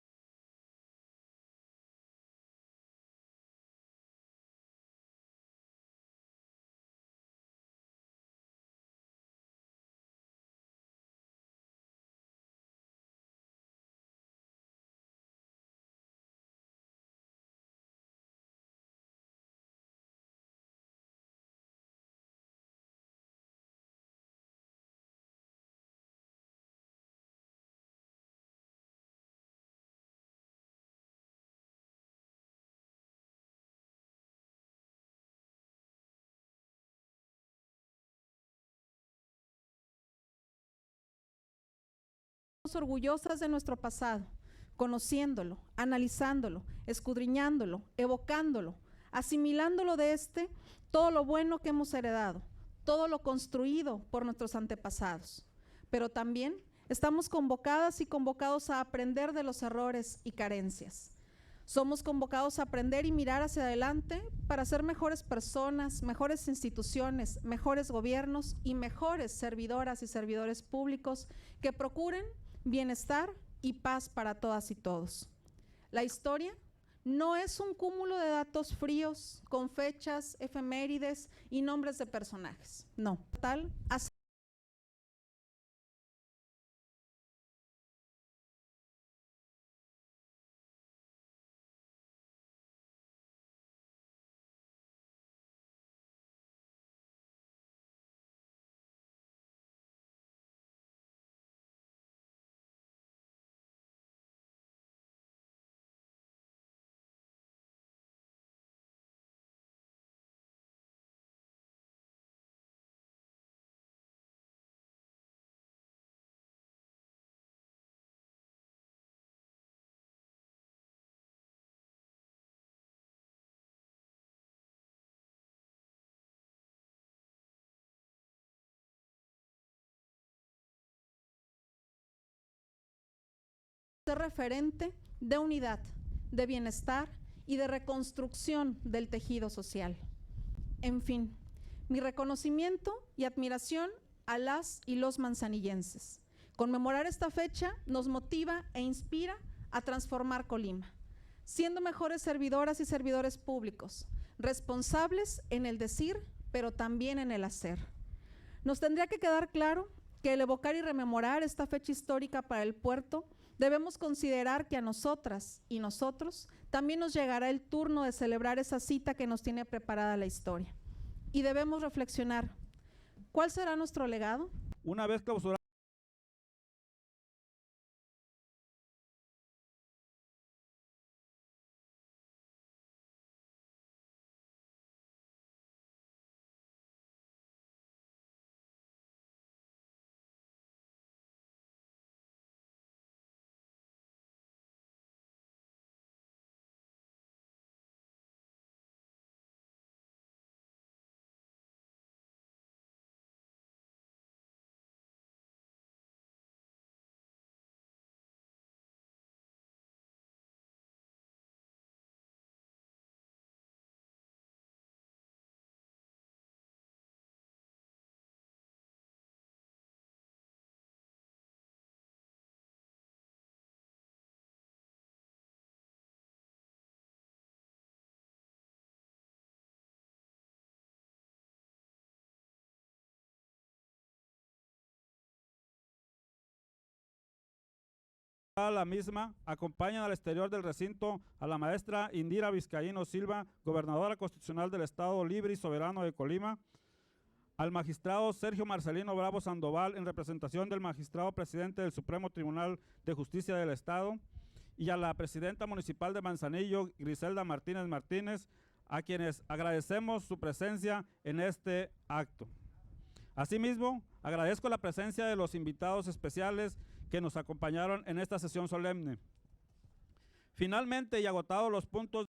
orgullosas de nuestro pasado, conociéndolo, analizándolo, escudriñándolo, evocándolo, asimilándolo de todo lo bueno que hemos heredado, todo lo construido por nuestros antepasados. Pero también estamos convocadas y convocados a aprender de los errores y carencias. Somos convocados a aprender y mirar hacia adelante para ser mejores personas, mejores instituciones, mejores gobiernos y mejores servidoras y servidores públicos que procuren bienestar y paz para todas y todos. La historia no es un cúmulo de datos fríos con fechas, efemérides y nombres de personajes. No, tal así. Ser referente de unidad, de bienestar y de reconstrucción del tejido social. En fin, mi reconocimiento y admiración a las y los manzanillenses. Conmemorar esta fecha nos motiva e inspira a transformar Colima, siendo mejores servidoras y servidores públicos, responsables en el decir, pero también en el hacer. Nos tendría que quedar claro que el evocar y rememorar esta fecha histórica para el puerto, debemos considerar que a nosotras y nosotros también nos llegará el turno de celebrar esa cita que nos tiene preparada la historia. Y debemos reflexionar, ¿cuál será nuestro legado? Una vez clausurado A la misma, acompañan al exterior del recinto a la maestra Indira Vizcaíno Silva, gobernadora constitucional del Estado Libre y Soberano de Colima, al magistrado Sergio Marcelino Bravo Sandoval en representación del magistrado presidente del Supremo Tribunal de Justicia del Estado, y a la presidenta municipal de Manzanillo, Griselda Martínez Martínez, a quienes agradecemos su presencia en este acto. Asimismo, agradezco la presencia de los invitados especiales que nos acompañaron en esta sesión solemne. Finalmente, y agotados los puntos